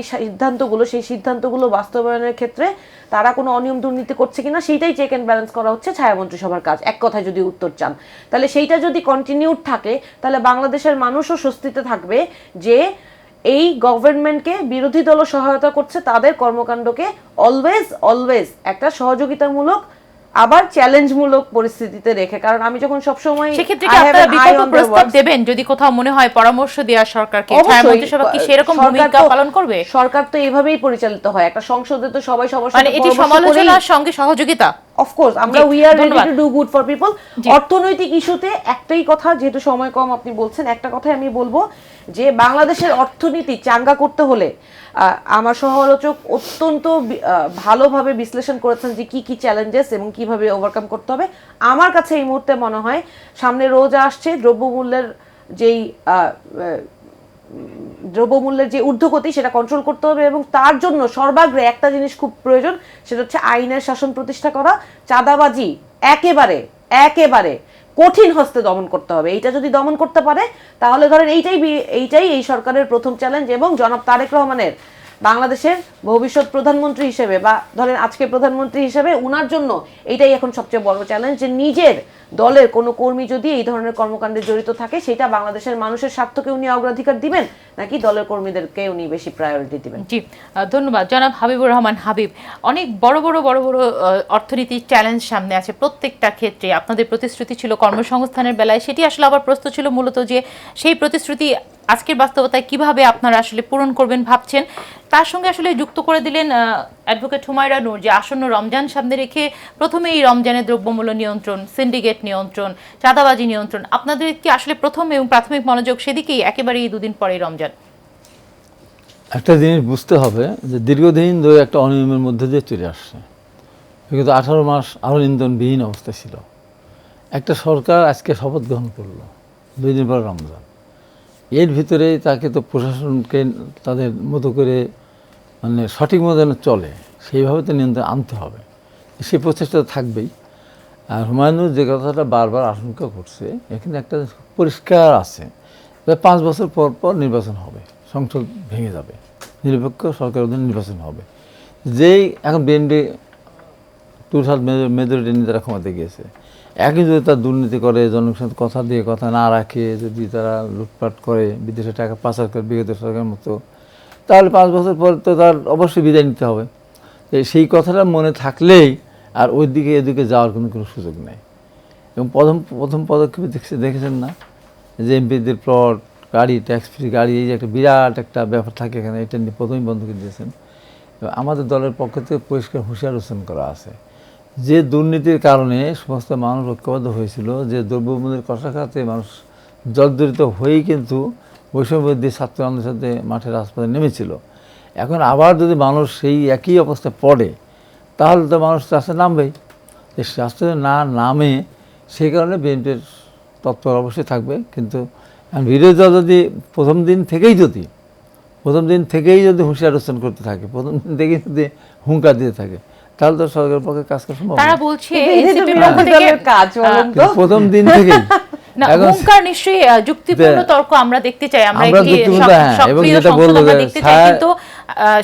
সিদ্ধান্তগুলো বাস্তবায়নের ক্ষেত্রে তারা কোনো অনিয়ম দুর্নীতি করছে কিনা সেইটাই চেক এন্ড ব্যালেন্স করা হচ্ছে ছায়া মন্ত্রিসভার কাজ। এক কথায় যদি উত্তর চান, তাহলে সেইটা যদি কন্টিনিউড থাকে তাহলে বাংলাদেশের মানুষও স্বস্তিতে থাকবে যে এই গভর্নমেন্টকে বিরোধী দল সহায়তা করছে, তাদের কর্মকাণ্ডকে অলওয়েজ একটা সহযোগিতামূলক আবার চ্যালেঞ্জমূলক পরিস্থিতিতে রেখে। কারণ আমি যখন সবসময় সেক্ষেত্রে কি আপনারা বিকল্প প্রস্তাব দেবেন যদি কোথাও মনে হয় পরামর্শ দেওয়া সরকারকে? ছায়া মন্ত্রিসভা কি সেরকম ভূমিকা পালন করবে? সরকার তো এইভাবেই পরিচালিত হয়, একটা সংসদে তো সবাই সবার সাথে মানে এটি সমালোচনার সঙ্গে সহযোগিতা অফকোর্স আমরা জি, উই আর রেডি ধন্যবাদ। To do good for people. জি। অর্থনৈতিক ইস্যুতে একটাই কথা, যেহেতু সময় কম আপনি বলছেন, একটা কথাই আমি বলবো যে বাংলাদেশের অর্থনীতি চাঙ্গা করতে হলে আমার সমালোচক অত্যন্ত ভালোভাবে বিশ্লেষণ করেছেন যে কি কি চ্যালেঞ্জেস এবং কিভাবে ওভারকাম করতে হবে। আমার কাছে এই মুহূর্তে মনে হয় সামনে রোজা আসছে, দ্রব্যমূল্যের যে ঊর্ধ্বগতি সেটা কন্ট্রোল করতে হবে, এবং তার জন্য সর্বাগ্রে একটা জিনিস খুব প্রয়োজন, সেটা হচ্ছে আইনের শাসন প্রতিষ্ঠা করা। চাঁদাবাজি একেবারে একেবারে কঠিন হস্তে দমন করতে হবে। এইটা যদি দমন করতে পারে তাহলে ধরেন এইটাই এই সরকারের প্রথম চ্যালেঞ্জ, এবং জনাব তারেক রহমানের বাংলাদেশের ভবিষ্যৎ প্রধানমন্ত্রী হিসেবে বা ধরেন আজকে প্রধানমন্ত্রী হিসেবে উনার জন্য এটাই এখন সবচেয়ে বড় চ্যালেঞ্জ, যে নিজের দলের কোনো কর্মী যদি এই ধরনের কর্মকাণ্ডে জড়িত থাকে সেটা বাংলাদেশের মানুষের স্বার্থকে উনি অগ্রাধিকার দিবেন নাকি দলের কর্মীদেরকে উনি বেশি প্রায়োরিটি দিবেন। জি, ধন্যবাদ জনাব হাবিবুর রহমান হাবিব। অনেক বড় বড় অর্থনীতির চ্যালেঞ্জ সামনে আছে প্রত্যেকটা ক্ষেত্রে। আপনাদের প্রতিশ্রুতি ছিল কর্মসংস্থানের বেলায়, সেটি আসলে আবার প্রশ্ন ছিল মূলত যে সেই প্রতিশ্রুতি আজকের বাস্তবতায় কিভাবে আপনারা আসলে পূরণ করবেন ভাবছেন। তার সঙ্গে আসলে যুক্ত করে দিলেন অ্যাডভোকেট হুমায়রা নূর, যে আসন্ন রমজান সামনে রেখে প্রথমে এই রমজানের দ্রব্যমূল্য নিয়ন্ত্রণ, সিন্ডিকেট নিয়ন্ত্রণ, চাঁদাবাজি নিয়ন্ত্রণ, আপনাদের কি আসলে প্রথম এবং প্রাথমিক মনোযোগ সেদিকেই একেবারেই দুদিন পরেই রমজান? একটা জিনিস বুঝতে হবে যে দীর্ঘদিন ধরে একটা অনিয়মের মধ্যে দিয়ে চলে আসছে। বিগত 18 মাস আরও নিয়ন্ত্রণবিহীন অবস্থা ছিল। একটা সরকার আজকে শপথ গ্রহণ করলো 2 দিন পর রমজান। এর ভিতরে তাকে তো প্রশাসনকে তাদের মতো করে মানে সঠিক মতো যেন চলে সেইভাবে তো নিয়ন্ত্রণ আনতে হবে, সেই প্রচেষ্টা থাকবেই। আর হুমায়ুন যে কথাটা বারবার আশঙ্কা করছে, এখানে একটা পরিষ্কার আছে, 5 বছর পর পর নির্বাচন হবে, সংসদ ভেঙে যাবে, নিরপেক্ষ সরকার অধীনে নির্বাচন হবে। যেই এখন বিএনপি 2/3 মেজরিটি নিয়ে তারা ক্ষমতায় গিয়েছে, একই যদি তারা দুর্নীতি করে, জনগণের সাথে কথা দিয়ে কথা না রাখে, যদি তারা লুটপাট করে, বিদেশে টাকা পাচার করে বিগত সরকারের মতো, তাহলে 5 বছর পর তো তার অবশ্যই বিদায় নিতে হবে। সেই কথাটা মনে থাকলেই আর ওই দিকে এদিকে যাওয়ার কোনো সুযোগ নেই। এবং প্রথম পদক্ষেপে দেখেছেন না যে এমপিদের প্লট, গাড়ি, ট্যাক্স ফ্রি গাড়ি, এই যে একটা বিরাট একটা ব্যাপার থাকে এখানে, এটা নিয়ে প্রথমেই বন্ধ করে দিয়েছেন। আমাদের দলের পক্ষ থেকে পরিষ্কার হুঁশিয়ার হোসেন করা আছে যে দুর্নীতির কারণে সমস্ত মানুষ ঐক্যবদ্ধ হয়েছিল, যে দ্রব্যমূল্যের কষাঘাতে মানুষ জর্জরিত হয়েই কিন্তু বৈষম্যবিরোধী ছাত্র আন্দোলনের সাথে মাঠে রাজপথে নেমেছিল। এখন আবার যদি মানুষ সেই একই অবস্থায় পড়ে তাহলে তো মানুষ রাস্তায় নামবেই। রাস্তায় না নামে সেই কারণে বিএনপির তৎপর অবশ্যই থাকবে। কিন্তু বিরোধী দল যদি প্রথম দিন থেকেই যদি হুঁশিয়ার হোসেন করতে থাকে, প্রথম দিন থেকেই যদি হুঙ্কার দিতে থাকে, তাহলে তো সরকারের পক্ষে কাজ করা সম্ভব। তারা বলছে কাজ প্রথম দিন থেকেই না, হুঙ্কার নিশ্চয়ই যুক্তিপূর্ণ তর্ক আমরা দেখতে চাই, আমরা একটি সক্রিয় সংসদ আমরা দেখতে চাই, কিন্তু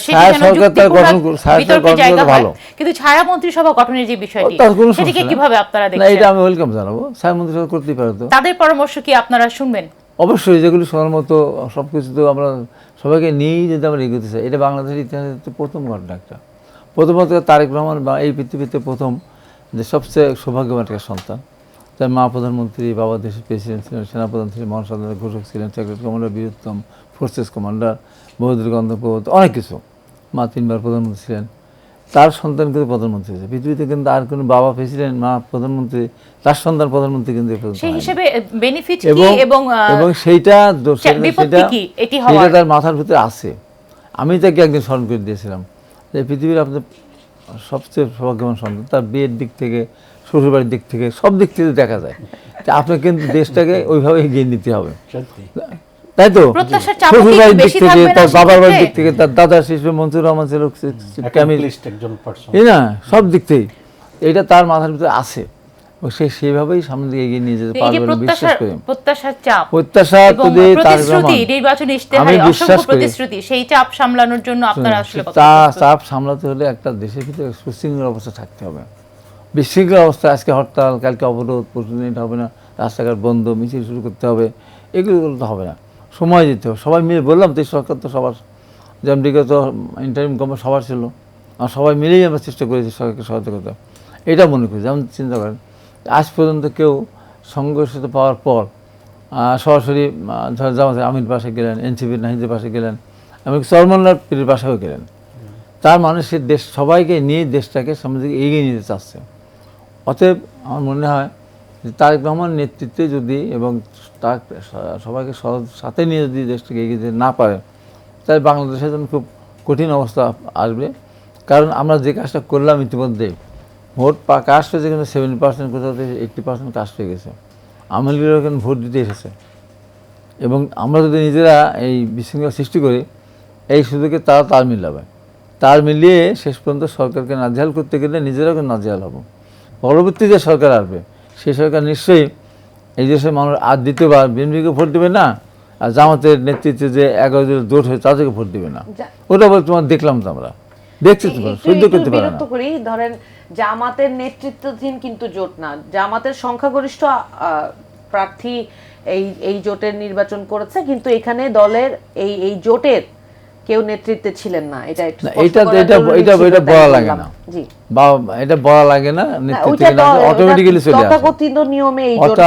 সেটি যেন যুক্তিপূর্ণ বিতর্কে জায়গা হয়। কিন্তু ছায়া মন্ত্রিসভা গঠনের যে বিষয়টি, সেটিকে কিভাবে আপনারা দেখছেন? এটা আমি ওয়েলকাম জানাবো, ছায়া মন্ত্রিসভা করতেই পারে। তো তাদের পরামর্শ কি আপনারা শুনবেন? অবশ্যই, যেগুলি শোনার মতো সব কিছু তো আমরা সবাইকে নিয়েই যদি আমরা এগোতে চাই। এটা বাংলাদেশের ইতিহাসে প্রথম ঘটনা একটা। প্রথমত তারেক রহমান বা এই পৃথিবীতে প্রথম যে সবচেয়ে সৌভাগ্যবান একটা সন্তান, তার মা প্রধানমন্ত্রী, বাবা দেশের প্রেসিডেন্ট ছিলেন, সেনাপ্রধান ছিলেন, মহাসাধারণ ঘোষক ছিলেন, secretary commander, Bir Uttom forces commander, বহুদূর গন্ধপথ, অনেক কিছু। মা 3 বার প্রধানমন্ত্রী ছিলেন, তার সন্তান কিন্তু প্রধানমন্ত্রী হয়েছে। পৃথিবীতে কিন্তু আর কোনো বাবা প্রেসিডেন্ট, মা প্রধানমন্ত্রী, তার সন্তান প্রধানমন্ত্রী কিন্তু সেই হিসেবে বেনিফিট কি এবং সেইটা তার মাথার ভিতরে আছে। আমি তাকে একদিন স্মরণ করে দিয়েছিলাম যে পৃথিবীর আপনার সবচেয়ে সৌভাগ্যবান সন্তান, তার বিয়ের দিক থেকে, শ্বশুরবাড়ির দিক থেকে, সব দিক থেকে দেখা যায়। আপনাকে কিন্তু দেশটাকে ওইভাবে এগিয়ে নিতে হবে, তাই তো? শ্বশুরবাড়ির দিক থেকে, তার বাবার বাড়ির দিক থেকে, তার দাদার শিশু মনসুর রহমান ছিল, না, সব দিক থেকেই এটা তার মাথার ভিতরে আছে। সে সেভাবেই সামনে দিকে এগিয়ে নিয়ে যেতে পারবে বিশ্বাস করি। প্রত্যাশা যদি নির্বাচন ইশতেহারে অসংখ্য প্রতিশ্রুতি, সেই চাপ সামলানোর জন্য আপনারা আসলে চাপ সামলাতে হলে একটা দেশের ভিতরে সুশৃঙ্খল অবস্থা থাকতে হবে। বিশৃঙ্খল অবস্থা, আজকে হরতাল, কালকে অবরোধ, পরশুদিন এটা হবে না, রাস্তাঘাট বন্ধ, মিছিল শুরু করতে হবে, এগুলো তো হবে না। সময় দিতে হবে, সবাই মিলে। বললাম তো সরকার তো সবার, যেমন বিগত ইন্টারিম গভর্নমেন্ট সবার ছিল, আর সবাই মিলেই আমরা চেষ্টা করেছি সরকারকে সহায়তা করতে। এটা মনে করি, যেমন চিন্তা করেন আজ পর্যন্ত কেউ সংঘর্ষিত পাওয়ার পর সরাসরি জামাতে আমির পাশে গেলেন, এনসিপির নাহিদের পাশে গেলেন, এমনকি চরমোল্লার পীরের পাশেও গেলেন। তার মানে সে দেশ সবাইকে নিয়ে দেশটাকে সামনের দিকে এগিয়ে নিতে চাচ্ছে। অতএব আমার মনে হয় যে তারেক রহমান নেতৃত্বে যদি এবং তার সবাইকে সাথে নিয়ে যদি দেশটাকে এগিয়ে যেতে না পারে, তাই বাংলাদেশের জন্য খুব কঠিন অবস্থা আসবে। কারণ আমরা যে কাজটা করলাম ইতিমধ্যে, ভোট কাস্ট হয়েছে কিন্তু 70%, কোথাও 80% কাস্ট হয়ে গেছে। আওয়ামী লীগের এখানে ভোট দিতে এসেছে এবং আমরা যদি নিজেরা এই বিশৃঙ্খলা সৃষ্টি করি, এই সুযোগে তারা তাল মিলাবে। তাল মিলিয়ে শেষ পর্যন্ত সরকারকে নাজেহাল করতে গেলে নিজেরাও কিন্তু নাজেহাল হবো। পরবর্তী যে সরকার আসবে সেই সরকার নিশ্চয়ই এই দেশের মানুষ আর দ্বিতীয়বার বিএনপিকে ভোট দেবে না, আর জামাতের নেতৃত্বে যে 11 জনের জোট হয়ে তাদেরকে ভোট দেবে না। ওটা বলে তোমার দেখলাম তো, আমরা দেখছি তো, সহ্য করতে পারে না। করি ধরেন জামাতের নেতৃত্বাধীন কিন্তু জোট না, জামাতের সংখ্যাগরিষ্ঠ প্রার্থী এই জোটের নির্বাচন করেছে, কিন্তু এখানে দলের এই জোটের কেউ নেতৃত্বে ছিলেন না। এটা বলা লাগে না, বা এটা বলা লাগে না, অটোমেটিক্যালি চলে আসে, তথাকথিত নিয়মে এই জোট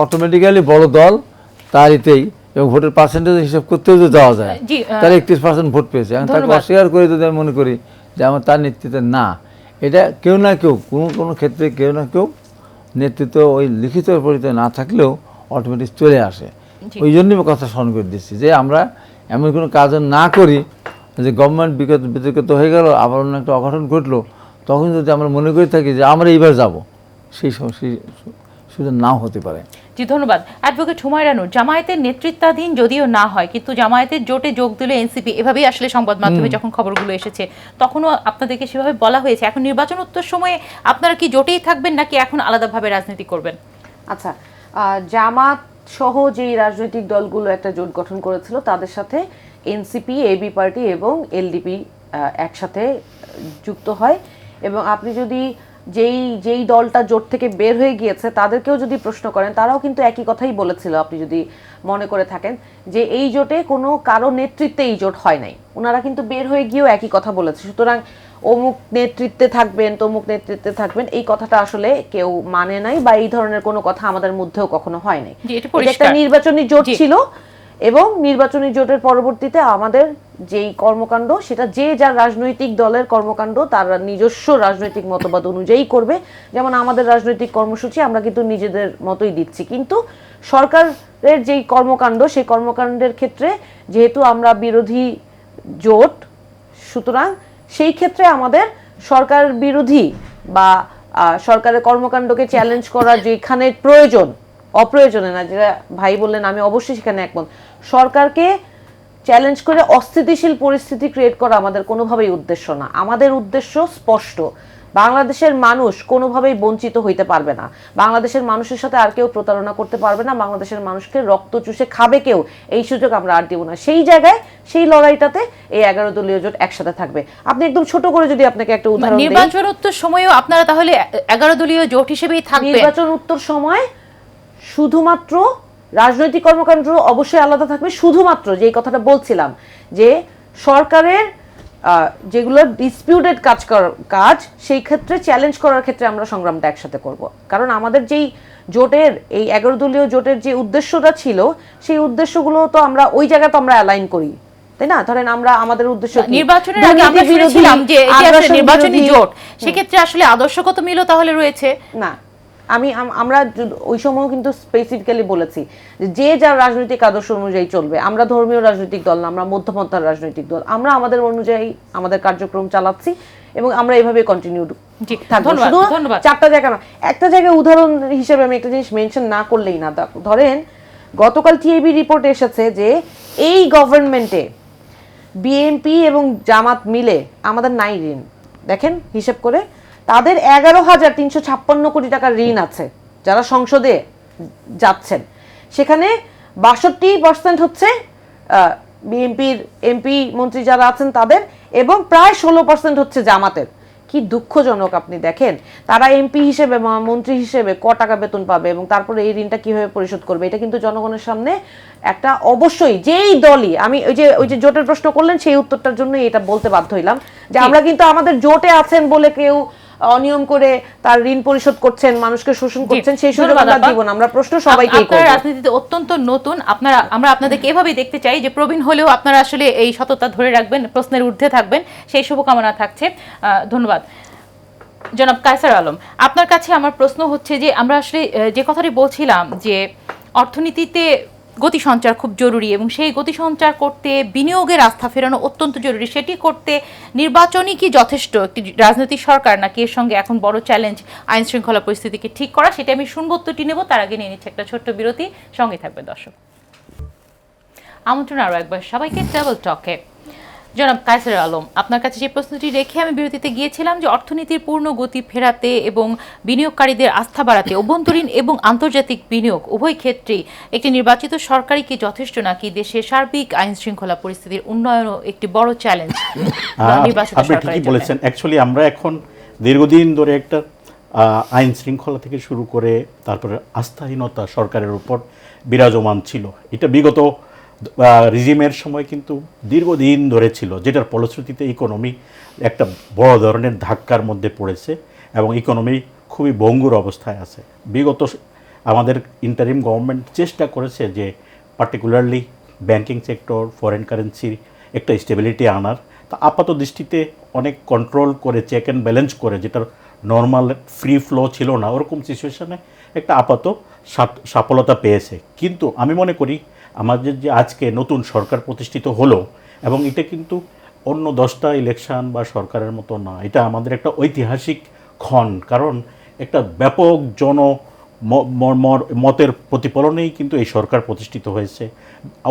অটোমেটিক্যালি বড় দল তারিতেই, এবং ভোটের পার্সেন্টেজ হিসাব করতেও যদি যাওয়া যায়, তার 31% ভোট পেয়েছে। তাকে অস্বীকার করে যদি আমি মনে করি যে আমার তার নেতৃত্বে না, এটা কেউ না কেউ কোনো ক্ষেত্রে কেউ না কেউ নেতৃত্ব ওই লিখিত পরিচয় না থাকলেও অটোমেটিক চলে আসে। ওই জন্যই কথা স্মরণ করে দিচ্ছি যে আমরা এমন কোনো কাজ না করি যে গভর্নমেন্ট বিতর্কিত হয়ে গেল, আবার অন্য একটা অঘটন ঘটলো, তখন যদি আমরা মনে করে থাকি যে আমরা এইবার যাব, সেই সুযোগ নাও হতে পারে। জি, ধন্যবাদ। অ্যাডভোকেট হুমায়রা নূর, জামায়াতের নেতৃত্বাধীন যদিও না হয়, কিন্তু জামায়াতের জোটে যোগ দিল এনসিপি, এভাবেই আসলে সংবাদ মাধ্যমে যখন খবরগুলো এসেছে তখনও আপনাদেরকে সেভাবে বলা হয়েছে। এখন নির্বাচন উত্তর সময়ে আপনারা কি জোটেই থাকবেন নাকি এখন আলাদাভাবে রাজনীতি করবেন? আচ্ছা, জামাত সহ যেই রাজনৈতিক দলগুলো একটা জোট গঠন করেছিল তাদের সাথে এনসিপি, এবি পার্টি এবং এলডিপি একসাথে যুক্ত হয়। এবং আপনি যদি যেই দলটা জোট থেকে বের হয়ে গিয়েছে তাদেরকেও যদি প্রশ্ন করেন, তারাও কিন্তু একই কথাই বলেছিল, আপনি যদি মনে করে থাকেন, যে এই জোটে কোনো কারো নেতৃত্বে এই জোট হয় নাই। ওনারা কিন্তু বের হয়ে গিয়েও একই কথা বলেছে। সুতরাং অমুক নেতৃত্বে থাকবেন, তমুক নেতৃত্বে থাকবেন, এই কথাটা আসলে কেউ মানে নাই, বা এই ধরনের কোনো কথা আমাদের মধ্যেও কখনো হয় নাই। এটা একটা নির্বাচনী জোট ছিল, এবং নির্বাচনী জোটের পরবর্তীতে আমাদের যেই কর্মকাণ্ড, সেটা যে যার রাজনৈতিক দলের কর্মকাণ্ড তারা নিজস্ব রাজনৈতিক মতবাদ অনুযায়ী করবে। যেমন আমাদের রাজনৈতিক কর্মসূচি আমরা কিন্তু নিজেদের মতোই দিচ্ছি, কিন্তু সরকারের যেই কর্মকাণ্ড, সেই কর্মকাণ্ডের ক্ষেত্রে যেহেতু আমরা বিরোধী জোট, সুতরাং সেই ক্ষেত্রে আমাদের সরকার বিরোধী বা সরকারের কর্মকাণ্ডকে চ্যালেঞ্জ করার যেখানে প্রয়োজন, অপ্রয়োজনে না, যেটা ভাই বললেন আমি অবশ্যই সেখানে একমত, সরকারকে চ্যালেঞ্জ করে অস্থিতিশীল পরিস্থিতি ক্রিয়েট করা আমাদের কোনোভাবেই উদ্দেশ্য না। আমাদের উদ্দেশ্য স্পষ্ট, বাংলাদেশের মানুষ কোনোভাবেই বঞ্চিত হইতে পারবে না, বাংলাদেশের মানুষের সাথে আর কেউ প্রতারণা করতে পারবে না, বাংলাদেশের মানুষকে রক্ত চুষে খাবে কেউ, এই সুযোগ আমরা আর দিব না। সেই জায়গায়, সেই লড়াইটাতে এই 11 দলীয় জোট একসাথে থাকবে। আপনি একদম ছোট করে যদি আপনাকে একটা উদাহরণ দিই, নির্বাচন উত্তর সময়েও আপনারা তাহলে 11 দলীয় জোট হিসেবেই থাকবেন? নির্বাচন উত্তর সময় শুধুমাত্র রাজনৈতিক কর্মকাণ্ড অবশ্যই আলাদা থাকবে, শুধুমাত্র যেই কথাটা বলছিলাম যে সরকারের যেগুলো ডিসপিউটেড কাজ সেই ক্ষেত্রে চ্যালেঞ্জ করার ক্ষেত্রে আমরা সংগ্রামটা একসাথে করব। কারণ আমাদের যেই জোটের, এই 11 দলীয় জোটের যে উদ্দেশ্যটা ছিল, সেই উদ্দেশ্যগুলো তো আমরা ওই জায়গায় তো আমরা অ্যালাইন করি, তাই না? ধরেন আমরা আমাদের উদ্দেশ্য নির্বাচনের আগে আমরা শুনেছিলাম যে এটি আসলে নির্বাচনী জোট, সেক্ষেত্রে আসলে আদর্শগত মিলও তাহলে রয়েছে না। আমরা ওই সময় কিন্তু স্পেসিফিক্যালি বলেছি যে যার রাজনৈতিক আদর্শ অনুযায়ী চলবে। আমরা ধর্মীয় রাজনৈতিক দল না, আমরা মধ্যপন্থার রাজনৈতিক দল। আমরা আমাদের অনুযায়ী আমাদের কার্যক্রম চালাচ্ছি এবং আমরা এইভাবে কন্টিনিউ থাকবো। শুধু 4টা জায়গা না, একটা জায়গায় উদাহরণ হিসেবে আমি একটা জিনিস মেনশন না করলেই না। ধরেন গতকাল টিএবি রিপোর্ট এসেছে যে এই গভর্নমেন্টে বিএনপি এবং জামাত মিলে আমাদের নাই ঋণ। দেখেন হিসেব করে, তাদের 11,356 কোটি টাকার ঋণ আছে যারা সংসদে যাচ্ছেন। সেখানে 62% হচ্ছে বিএনপির এমপি মন্ত্রী যারা আছেন তাদের, এবং প্রায় 16% হচ্ছে জামাতের। কি দুঃখজনক আপনি দেখেন, তারা এমপি হিসেবে, মন্ত্রী হিসেবে ক টাকা বেতন পাবে এবং তারপরে এই ঋণটা কিভাবে পরিশোধ করবে। এটা কিন্তু জনগণের সামনে একটা, অবশ্যই যেই দলই, আমি ওই যে জোটের প্রশ্ন করলেন সেই উত্তরটার জন্য এটা বলতে বাধ্য হইলাম যে আমরা কিন্তু আমাদের জোটে আছেন বলে কেউ অনিয়ম করে তার ঋণ পরিশোধ করছেন, মানুষকে শোষণ করছেন, সেই সুযোগ আমরা দিব না। আমরা প্রশ্ন সবাইকেই করব। আপনারা রাজনীতিতে অত্যন্ত নতুন, আমরা আপনাদেরকে এভাবেই দেখতে চাই যে প্রবীণ হলেও আপনারা আসলে এই সততা ধরে রাখবেন, প্রশ্নের ঊর্ধ্বে থাকবেন, সেই শুভকামনা থাকছে। ধন্যবাদ। জনাব কায়সার আলম, আপনার কাছে আমার প্রশ্ন হচ্ছে যে আমরা আসলে যে কথাটি বলছিলাম যে অর্থনীতিতে গতি সঞ্চার খুব জরুরি এবং সেই গতি সঞ্চার করতে বিনিয়োগের আস্থা ফেরানো অত্যন্ত জরুরি, সেটি করতে নির্বাচনই কি যথেষ্ট একটি রাজনৈতিক সরকার, নাকি এর সঙ্গে এখন বড় চ্যালেঞ্জ আইন শৃঙ্খলা পরিস্থিতিকে ঠিক করা? সেটা আমি শুনবো, উত্তরটি নেব, তার আগে নিয়ে নিচ্ছে একটা ছোট্ট বিরতি। সঙ্গে থাকবে দর্শক। আমন্ত্রণ আরও একবার সবাইকে টেবল টকে। জনাব কায়সার আলম, আপনার কাছে যে প্রশ্নটি রেখে আমি বিরতিতে গিয়েছিলাম যে অর্থনীতির পূর্ণ গতি ফেরাতে এবং বিনিয়োগকারীদের আস্থা বাড়াতে অভ্যন্তরীণ এবং আন্তর্জাতিক বিনিয়োগ উভয় ক্ষেত্রেই একটি নির্বাচিত সরকারই কি যথেষ্ট, নাকি দেশের সার্বিক আইন শৃঙ্খলা পরিস্থিতির উন্নয়নও একটি বড় চ্যালেঞ্জ নির্বাচিত আপনি সরকারের ঠিকই জন্য? বলেছেন। অ্যাকচুয়ালি আমরা এখন দীর্ঘদিন ধরে একটা আইন শৃঙ্খলা থেকে শুরু করে তারপরে আস্থাহীনতা সরকারের উপর বিরাজমান ছিল। এটা বিগত রিজিমের সময় কিন্তু দীর্ঘদিন ধরে ছিল, যেটার ফলশ্রুতিতে ইকোনমি একটা বড় ধরনের ধাক্কার মধ্যে পড়েছে এবং ইকোনমি খুবই ভঙ্গুর অবস্থায় আছে। বিগত আমাদের ইন্টারিম গভর্নমেন্ট চেষ্টা করেছে যে পার্টিকুলারলি ব্যাংকিং সেক্টর, ফরেন কারেন্সির একটা স্টেবিলিটি আনার। তা আপাত দৃষ্টিতে অনেক কন্ট্রোল করে, চেক অ্যান্ড ব্যালেন্স করে, যেটার নর্মাল ফ্রি ফ্লো ছিল না, ওরকম সিচুয়েশনে একটা আপাত সফলতা পেয়েছে। কিন্তু আমি মনে করি আমাদের যে আজকে নতুন সরকার প্রতিষ্ঠিত হলো, এবং এটা কিন্তু অন্য 10টা ইলেকশন বা সরকারের মতো না, এটা আমাদের একটা ঐতিহাসিক ক্ষণ। কারণ একটা ব্যাপক মতের প্রতিফলনেই কিন্তু এই সরকার প্রতিষ্ঠিত হয়েছে।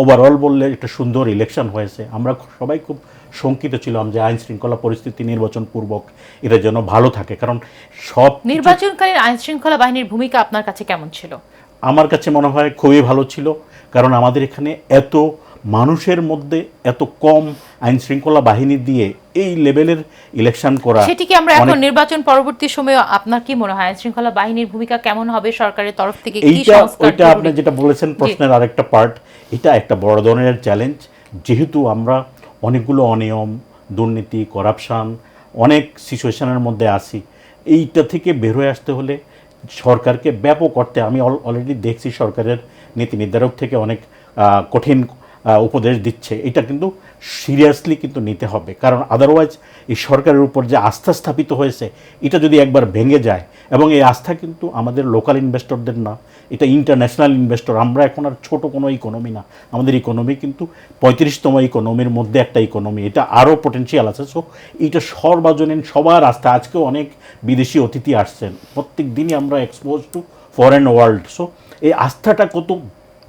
ওভারঅল বললে একটা সুন্দর ইলেকশন হয়েছে। আমরা সবাই খুব শঙ্কিত ছিলাম যে আইন শৃঙ্খলা পরিস্থিতি নির্বাচন পূর্বক এটার জন্য ভালো থাকে, কারণ সব নির্বাচনকালীন আইন শৃঙ্খলা বাহিনীর ভূমিকা আপনার কাছে কেমন ছিল? আমার কাছে মনে হয় খুবই ভালো ছিল। কারণ আমাদের এখানে এত মানুষের মধ্যে এত কম আইন শৃঙ্খলা বাহিনী দিয়ে এই লেভেলের ইলেকশন করা, সেটি কি আমরা এখন নির্বাচন পরবর্তী সময়ে আপনার কি মনে হয় আইন শৃঙ্খলা বাহিনীর ভূমিকা কেমন হবে, সরকারের তরফ থেকে কি সংস্কার? ওইটা আপনি যেটা বলেছেন প্রশ্নের আরেকটা পার্ট, এটা একটা বড় ধরনের চ্যালেঞ্জ। যেহেতু আমরা অনেকগুলো অনিয়ম, দুর্নীতি, করাপশন, অনেক সিচুয়েশনের মধ্যে আছি, এইটা থেকে বের হয়ে আসতে হলে সরকারকে ব্যাপক অর্থে, আমি অলরেডি দেখছি সরকারের নীতি নির্ধারক থেকে অনেক কঠিন উপদেশ দিচ্ছে। এটা কিন্তু সিরিয়াসলি কিন্তু নিতে হবে, কারণ আদারওয়াইজ এই সরকারের উপর যে আস্থা স্থাপিত হয়েছে, এটা যদি একবার ভেঙে যায়, এবং এই আস্থা কিন্তু আমাদের লোকাল ইনভেস্টরদের না, এটা ইন্টারন্যাশনাল ইনভেস্টর। আমরা এখন আর ছোট কোনো ইকোনমি না, আমাদের ইকোনমি কিন্তু 35তম ইকোনমির মধ্যে একটা ইকোনমি, এটা আরও পটেনশিয়াল আছে। সো এইটা সর্বজনীন সবার আস্থা। আজকেও অনেক বিদেশি অতিথি আসছেন, প্রত্যেক দিনই আমরা expose to foreign world. So এই আস্থাটা কত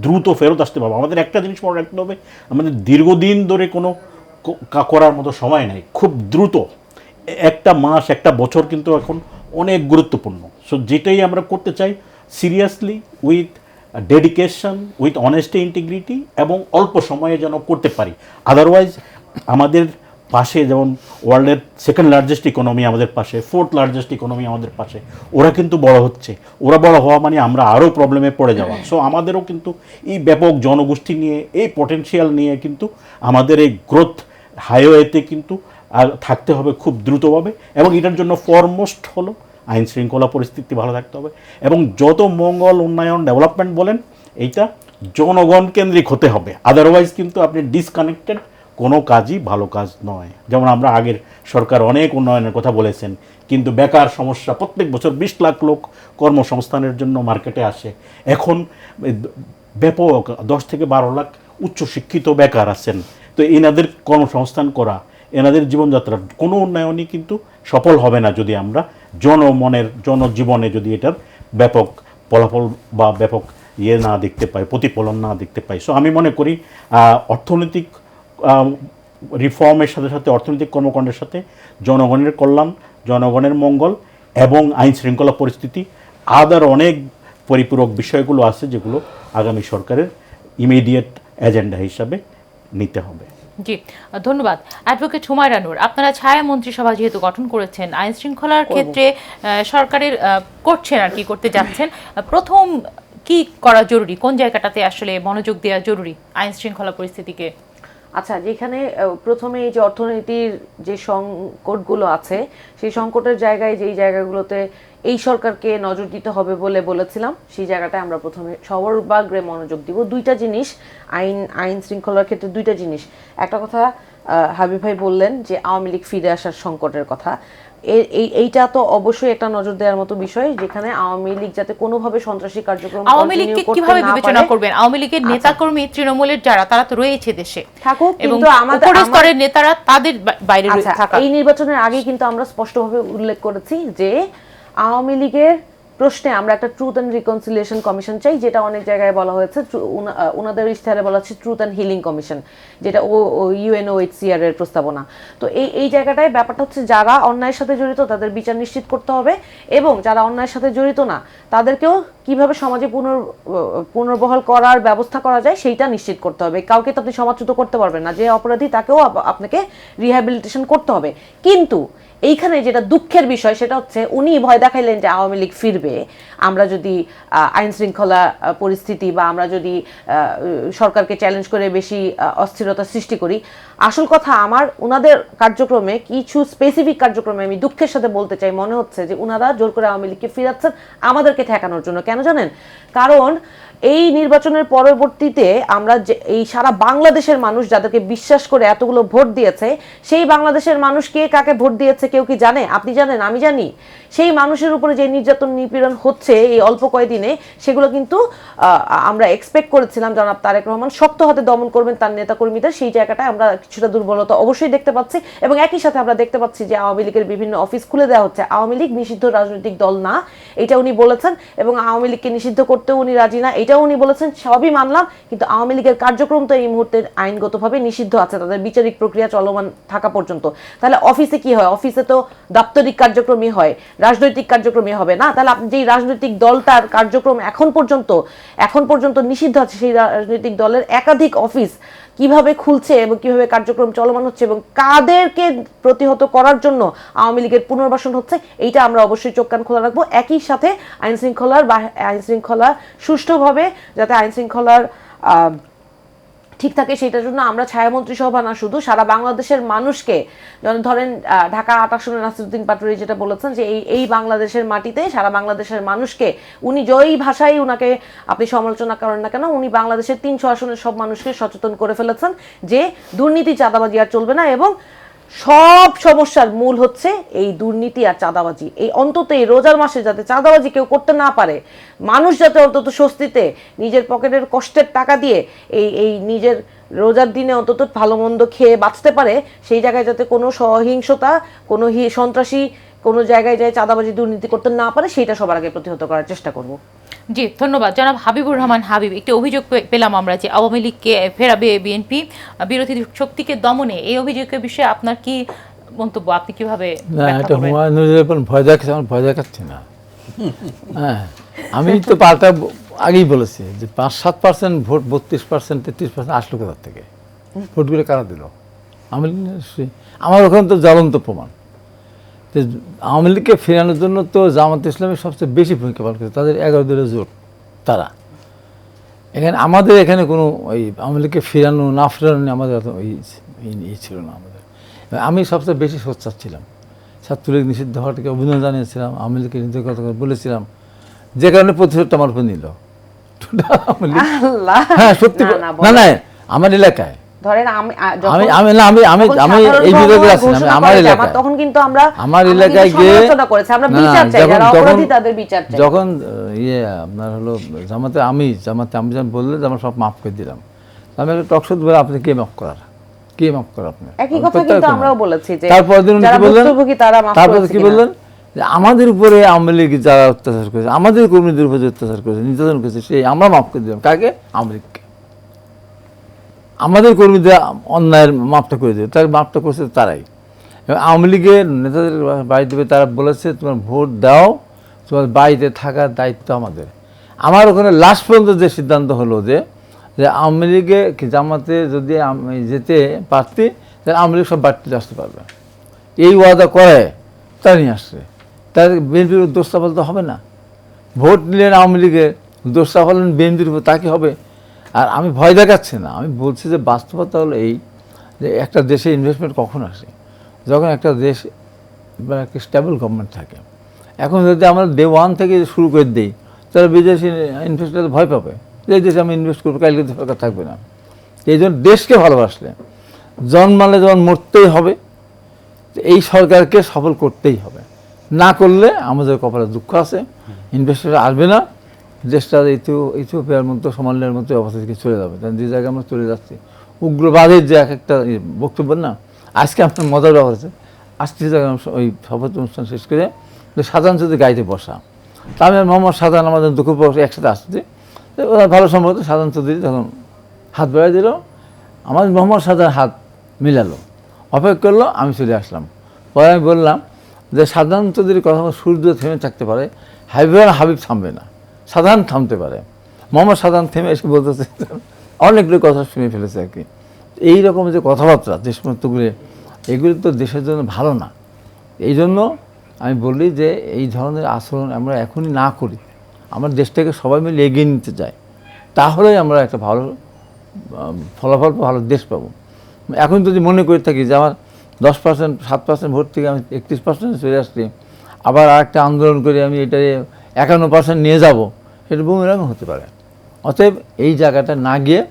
দ্রুত ফেরত আসতে পারবো। আমাদের একটা জিনিস মনে রাখতে হবে, আমাদের দীর্ঘদিন ধরে কোনো করার মতো সময় নাই, খুব দ্রুত একটা মাস, একটা বছর কিন্তু এখন অনেক গুরুত্বপূর্ণ। সো যেটাই আমরা করতে চাই seriously, with dedication, with honesty, integrity, এবং অল্প সময়ে যেন করতে পারি। আদারওয়াইজ আমাদের পাশে যেমন ওয়ার্ল্ডের সেকেন্ড লার্জেস্ট ইকোনমি আমাদের পাশে, 4th লার্জেস্ট ইকোনমি আমাদের পাশে, ওরা কিন্তু বড় হচ্ছে। ওরা বড় হওয়া মানে আমরা আরও প্রবলেমে পড়ে যাওয়া। সো আমাদেরও কিন্তু এই ব্যাপক জনগোষ্ঠী নিয়ে, এই পটেনশিয়াল নিয়ে কিন্তু আমাদের এই গ্রোথ হাইওয়েতে কিন্তু থাকতে হবে খুব দ্রুতভাবে। এবং এটার জন্য ফরমোস্ট হলো আইন শৃঙ্খলা পরিস্থিতি ভালো থাকতে হবে, এবং যত মঙ্গল, উন্নয়ন, ডেভেলপমেন্ট বলেন, এইটা জনগণ কেন্দ্রিক হতে হবে। আদারওয়াইজ কিন্তু আপনি ডিসকানেক্টেড কোনো কাজই ভালো কাজ নয়। যেমন আমরা আগের সরকার অনেক উন্নয়নের কথা বলেছেন, কিন্তু বেকার সমস্যা, প্রত্যেক বছর 20 লাখ লোক কর্মসংস্থানের জন্য মার্কেটে আসে। এখন ব্যাপক 10 থেকে 12 লাখ উচ্চশিক্ষিত বেকার আছেন। তো এনাদের কর্মসংস্থান করা, এনাদের জীবনযাত্রার কোনো উন্নয়নই কিন্তু সফল হবে না যদি আমরা জনজীবনে যদি এটার ব্যাপক ফলাফল বা ব্যাপক না দেখতে পাই, প্রতিফলন না দেখতে পাই। সো আমি মনে করি অর্থনৈতিক রিফর্মের সাথে সাথে, অর্থনৈতিক কর্মকাণ্ডের সাথে জনগণের কল্যাণ, জনগণের মঙ্গল এবং আইন শৃঙ্খলা পরিস্থিতি, আদার অনেক পরিপূরক বিষয়গুলো আছে যেগুলো আগামী সরকারের ইমিডিয়েট এজেন্ডা হিসাবে নিতে হবে। জি, ধন্যবাদ। অ্যাডভোকেট হুমায়রা নূর, আপনারা ছায়া মন্ত্রিসভা যেহেতু গঠন করেছেন, আইন শৃঙ্খলার ক্ষেত্রে সরকারের করছেন আর কি করতে যাচ্ছেন, প্রথম কি করা জরুরি, কোন জায়গাটাতে আসলে মনোযোগ দেওয়া জরুরি আইন শৃঙ্খলা পরিস্থিতিকে? আচ্ছা, যেখানে প্রথমে এই যে অর্থনীতির যে সংকটগুলো আছে, সেই সংকটের জায়গায় যেই জায়গাগুলোতে এই সরকারকে নজর দিতে হবে বলে বলেছিলাম, সেই জায়গাটায় আমরা প্রথমে সর্বাগ্রে মনোযোগ দিব। দুইটা জিনিস আইন শৃঙ্খলার ক্ষেত্রে, দুইটা জিনিস। একটা কথা হাবিব ভাই বললেন যে আওয়ামী লীগ ফিরে আসার সংকটের কথা, এইটা তো অবশ্যই একটা নজর দেওয়ার মতো বিষয়, যেখানে আওয়ামী লীগ যাতে কোনোভাবে সন্ত্রাসী কার্যক্রম আওয়ামী লীগকে কিভাবে বিবেচনা করবেন? আওয়ামী লীগের নেতাকর্মী তৃণমূলের যারা, তারা তো রয়েছে দেশে, থাকুক, এবং কিন্তু আমাদের উপরের স্তরের নেতারা তাদের বাইরে থাকা। এই নির্বাচনের আগে কিন্তু আমরা স্পষ্টভাবে উল্লেখ করেছি যে আওয়ামী লীগের প্রশ্নে আমরা একটা ট্রুথ অ্যান্ড রিকনসিলিয়েশন কমিশন চাই, যেটা অনেক জায়গায় বলা হয়েছে, ওনাদের ইশতেহারে বলা হচ্ছে ট্রুথ অ্যান্ড হিলিং কমিশন, যেটা UNOHCR এর প্রস্তাবনা। তো এই জায়গাটায় ব্যাপারটা হচ্ছে যারা অন্যায়ের সাথে জড়িত তাদের বিচার নিশ্চিত করতে হবে, এবং যারা অন্যায়ের সাথে জড়িত না তাদেরকেও কিভাবে সমাজে পুনর্বহাল করার ব্যবস্থা করা যায় সেইটা নিশ্চিত করতে হবে। কাউকে তো আপনি সমাজচ্যুত করতে পারবেন না, যে অপরাধী তাকেও আপনাকে রিহ্যাবিলিটেশন করতে হবে। কিন্তু এইখানে যেটা দুঃখের বিষয় সেটা হচ্ছে উনি ভয় দেখাইলেন যে আওয়ামী লীগ ফিরবে, আমরা যদি আইন শৃঙ্খলা পরিস্থিতি বা আমরা যদি সরকারকে চ্যালেঞ্জ করে বেশি অস্থিরতা সৃষ্টি করি। আসল কথা, আমার ওনাদের কার্যক্রমে কিছু স্পেসিফিক কার্যক্রমে আমি দুঃখের সাথে বলতে চাই, মনে হচ্ছে যে ওনারা জোর করে আওয়ামী লীগকে ফিরাচ্ছেন আমাদেরকে ঠেকানোর জন্য। কেন জানেন? কারণ এই নির্বাচনের পরবর্তীতে আমরা যে এই সারা বাংলাদেশের মানুষ যাদেরকে বিশ্বাস করে এতগুলো ভোট দিয়েছে, সেই বাংলাদেশের মানুষ কে কাকে ভোট দিয়েছে কেউ কি জানে? আপনি জানেন? আমি জানি। সেই মানুষের উপরে যে নির্যাতন নিপীড়ন হচ্ছে এই অল্প কয়েকদিনে, সেগুলো কিন্তু আমরা এক্সপেক্ট করেছিলাম জনাব তারেক রহমান শক্ত হাতে দমন করবেন তার নেতাকর্মীদের। সেই জায়গাটায় আমরা কিছুটা দুর্বলতা অবশ্যই দেখতে পাচ্ছি, এবং একই সাথে আমরা দেখতে পাচ্ছি যে আওয়ামী লীগের বিভিন্ন অফিস খুলে দেওয়া হচ্ছে। আওয়ামী লীগ নিষিদ্ধ রাজনৈতিক দল না, এটা উনি বলেছেন, এবং আওয়ামী লীগকে নিষিদ্ধ করতেও উনি রাজি না, এটাও উনি বলেছেন। সবই মানলাম, কিন্তু আওয়ামী লীগের কার্যক্রম তো এই মুহূর্তে আইনগতভাবে নিষিদ্ধ আছে তাদের বিচারিক প্রক্রিয়া চলমান থাকা পর্যন্ত। তাহলে অফিসে কি হয়? অফিসে তো দাপ্তরিক কার্যক্রমই হয়, রাজনৈতিক কার্যক্রমই হবে না। তাহলে আপনি যেই রাজনৈতিক দলটার কার্যক্রম এখন পর্যন্ত নিষিদ্ধ আছে, সেই রাজনৈতিক দলের একাধিক অফিস কিভাবে খুলছে এবং কিভাবে কার্যক্রম চলমান হচ্ছে এবং কাদেরকে প্রতিহত করার জন্য আওয়ামী লীগের পুনর্বাসন হচ্ছে, এইটা আমরা অবশ্যই চোখ কান খোলা রাখবো। একই সাথে আইন শৃঙ্খলা সুষ্ঠুভাবে যাতে আইন শৃঙ্খলার ঠিক থাকে, সেটার জন্য আমরা ছায়ামন্ত্রী সভা না, শুধু সারা বাংলাদেশের মানুষকে, যেমন ধরেন ঢাকা ৮ আসনের নাসিরউদ্দিন পাটোয়ারি যেটা বলেছেন যে এই বাংলাদেশের মাটিতে সারা বাংলাদেশের মানুষকে, উনি যেই ভাষায় উনাকে আপনি সমালোচনা করেন না কেন, উনি বাংলাদেশের ৩০০ আসনের সব মানুষকে সচেতন করে ফেলেছেন যে দুর্নীতি চাঁদাবাজি আর চলবে না, এবং সব সমস্যার মূল হচ্ছে এই দুর্নীতি আর চাঁদাবাজি। এই অন্তত এই রোজার মাসে যাতে চাঁদাবাজি কেউ করতে না পারে, মানুষ যাতে অন্তত স্বস্তিতে নিজের পকেটের কষ্টের টাকা দিয়ে এই নিজের রোজার দিনে অন্তত ভালো মন্দ খেয়ে বাঁচতে পারে, সেই জায়গায় যাতে কোনো সহিংসতা, কোনো সন্ত্রাসী কোনো জায়গায় যায় চাঁদাবাজি দুর্নীতি করতে না পারে, সেইটা সবার আগে প্রতিহত করার চেষ্টা করব। জি, ধন্যবাদ জনাব হাবিবুর রহমান হাবিব। একটি অভিযোগ পেলাম আমরা যে আওয়ামী লীগকে ফেরাবে বিএনপি, বিরোধী শক্তিকে দমনে। এই অভিযোগের বিষয়ে আপনার কি মন্তব্য? আপনি কিভাবে? না, এটা হুমায়ুন ভয় দেখাচ্ছে, আমার ভয় দেখাচ্ছে না। হ্যাঁ, আমি তো পাল্টা আগেই বলেছি যে ৫-৭% ভোট ৩২%, ৩৩% আসলো কোথার থেকে? ভোটগুলো কারা দিল? আমার ওখানে তো জ্বলন্ত প্রমাণ। তো আওয়ামী লীগকে ফেরানোর জন্য তো জামাত ইসলামের সবচেয়ে বেশি ভূমিকা পালন করেছে, তাদের 11 দলের জোট। তারা আমাদের এখানে কোনো ওই আওয়ামী লীগকে ফেরানো না ফেরানো আমাদের এই ছিল না। আমি সবচেয়ে বেশি সোচ্চার ছিলাম, ছাত্রলীগ নিষিদ্ধ হওয়াটাকে অভিনন্দন জানিয়েছিলাম, আওয়ামী লীগকে নিষিদ্ধ কথা বলেছিলাম, যে কারণে প্রতিশোধটা আমার উপর নিল। হ্যাঁ সত্যি, না না আমার এলাকায় ধরেন আমি এই বিরোধী আছি, আমার এলাকায়, তখন কিন্তু আমরা আমার এলাকায় গিয়ে যখন আপনার হলো জামাতে আমি যখন বললে যে আমরা সব মাফ করে দিলাম, আমি একটা টক শো বলে আপনি কে মাফ করার, কে মাফ করার? আপনার একই কথা কিন্তু আমরাও বলেছি যে তারপর দিন কি বললেন, তারপর কি বললেন যে আমাদের উপরে আওয়ামী লীগ যারা অত্যাচার করেছে, আমাদের কর্মীদের উপরে অত্যাচার করেছে, নির্যাতন করেছে, সেই আমরা মাফ করে দিলাম। কাকে? আওয়ামী লীগকে। আমাদের কর্মীদের অন্যায়ের মাপটা করে দেবে, তার মাপটা করছে তারাই। আওয়ামী লীগের নেতাদের বাড়ি দেবে, তারা বলেছে তোমার ভোট দাও, তোমার বাড়িতে থাকার দায়িত্ব আমাদের। আমার ওখানে লাস্ট পর্যন্ত যে সিদ্ধান্ত হলো যে আওয়ামী লীগে জামাতে যদি আমি যেতে পারতি তাহলে আওয়ামী লীগ সব বাড়িতে আসতে পারবে, এই ওয়াদা করে তারা নিয়ে আসছে। তার বিএনপির দোষটা বলতে হবে না, ভোট নিলেন আওয়ামী লীগের, দোষটা হলেন বিএনপির উপর, তাকে হবে। আর আমি ভয় দেখাচ্ছি না, আমি বলছি যে বাস্তবতা হলো এই যে একটা দেশে ইনভেস্টমেন্ট কখন আসে, যখন একটা দেশ বা একটা স্টেবল গভর্নমেন্ট থাকে। এখন যদি আমরা ডে 1 থেকে শুরু করে দিই, তাহলে বিদেশি ইনভেস্টার ভয় পাবে যে এই দেশে আমি ইনভেস্ট করবো, কালকে সরকার থাকবে না। এই জন্য দেশকে ভালোবাসলে জন্মালে যখন মরতেই হবে, তো এই সরকারকে সফল করতেই হবে, না করলে আমাদের কপালে দুঃখ আছে, ইনভেস্টর আসবে না, দেশটা ইথিওপিয়ার মতো সোমালিয়ার মতো অবস্থা থেকে চলে যাবে। কারণ যে জায়গায় আমরা চলে যাচ্ছি, উগ্রবাদের যে এক একটা বক্তব্য না, আজকে আপনার মজার ব্যাপার আছে, আসতে জায়গায় ওই শপথ অনুষ্ঠান শেষ করে সাধারণ যদি গাইতে বসা, তা আমি আর মোহাম্মদ সাধারণ আমাদের দুঃখপর একসাথে আসছে, তো ওরা ভালো সম্ভবত সাধারণ চৌধুরী তখন হাত বেড়াই দিল, আমার মোহাম্মদ সাধারণ হাত মিলালো, অপেক্ষা করলো, আমি চলে আসলাম। পরে আমি বললাম যে সাধারণ চৌধুরীর কথা সূর্য থেমে থাকতে পারে, হাবিব থামবে না, সাধারণ থামতে পারে। মোহাম্মদ সাধারণ থেমে এসে বলতেছে, অনেকগুলো কথা শুনে ফেলেছে আর কি। এইরকম যে কথাবার্তা যে সমস্তগুলি, এগুলি তো দেশের জন্য ভালো না। এই জন্য আমি বলি যে এই ধরনের আচরণ আমরা এখনই না করি, আমরা দেশটাকে সবাই মিলে এগিয়ে নিতে চাই, তাহলেই আমরা একটা ভালো ফলাফল, ভালো দেশ পাবো। এখন যদি মনে করে থাকি যে আমার 10%, 7% ভোট থেকে আমি 31% চলে আসছি, আবার আরেকটা আন্দোলন করে আমি এটা 51% নিয়ে যাব, সেটা বুমেরাং হতে পারে। অতএব এই জায়গাটা না গিয়ে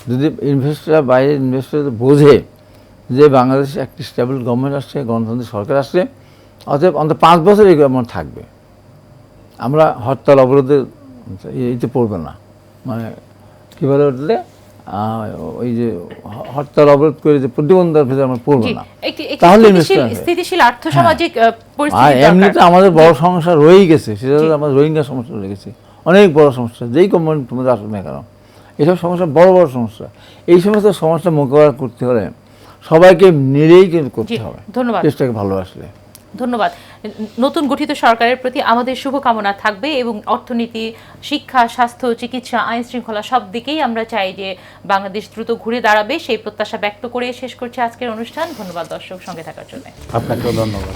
যদি ইনভেস্টররা, বাইরের ইনভেস্টর বোঝে যে বাংলাদেশে একটি স্টেবল গভর্নমেন্ট আসছে, গণতান্ত্রিক সরকার আসছে, অতএব অন্তত 5 বছর এই গভর্নমেন্ট থাকবে, আমরা হরতাল অবরোধে এইতে পড়বে না, মানে কী বলে উঠলে ওই যে হরতাল অবরোধ করে যে প্রতিবন্ধকতার ভিতরে আমরা পড়বো না, তাহলে স্থিতিশীল আর্থসামাজিক পরিস্থিতি এমনিতে আমাদের বড় সমস্যা রয়েই গেছে, সেটা হলো আমাদের রোহিঙ্গা সমস্যা রয়ে গেছে, অনেক বড় সমস্যা, যেই গভর্নমেন্ট তোমাদের আসুক না কেন, এইসব সমস্যা বড় বড় সমস্যা। এই সমস্ত সমস্যা মোকাবেলা করতে হলে সবাইকে মিলেই কিন্তু করতে হবে, ধন্যবাদ, দেশটাকে ভালোবাসলে। ধন্যবাদ। নতুন গঠিত সরকারের প্রতি আমাদের শুভকামনা থাকবে এবং অর্থনীতি, শিক্ষা, স্বাস্থ্য, চিকিৎসা, আইন শৃঙ্খলা সব দিকেই আমরা চাই যে বাংলাদেশ দ্রুত ঘুরে দাঁড়াবে, সেই প্রত্যাশা ব্যক্ত করে শেষ করছি আজকের অনুষ্ঠান। ধন্যবাদ দর্শক সঙ্গে থাকার জন্য। আপনাকেও ধন্যবাদ।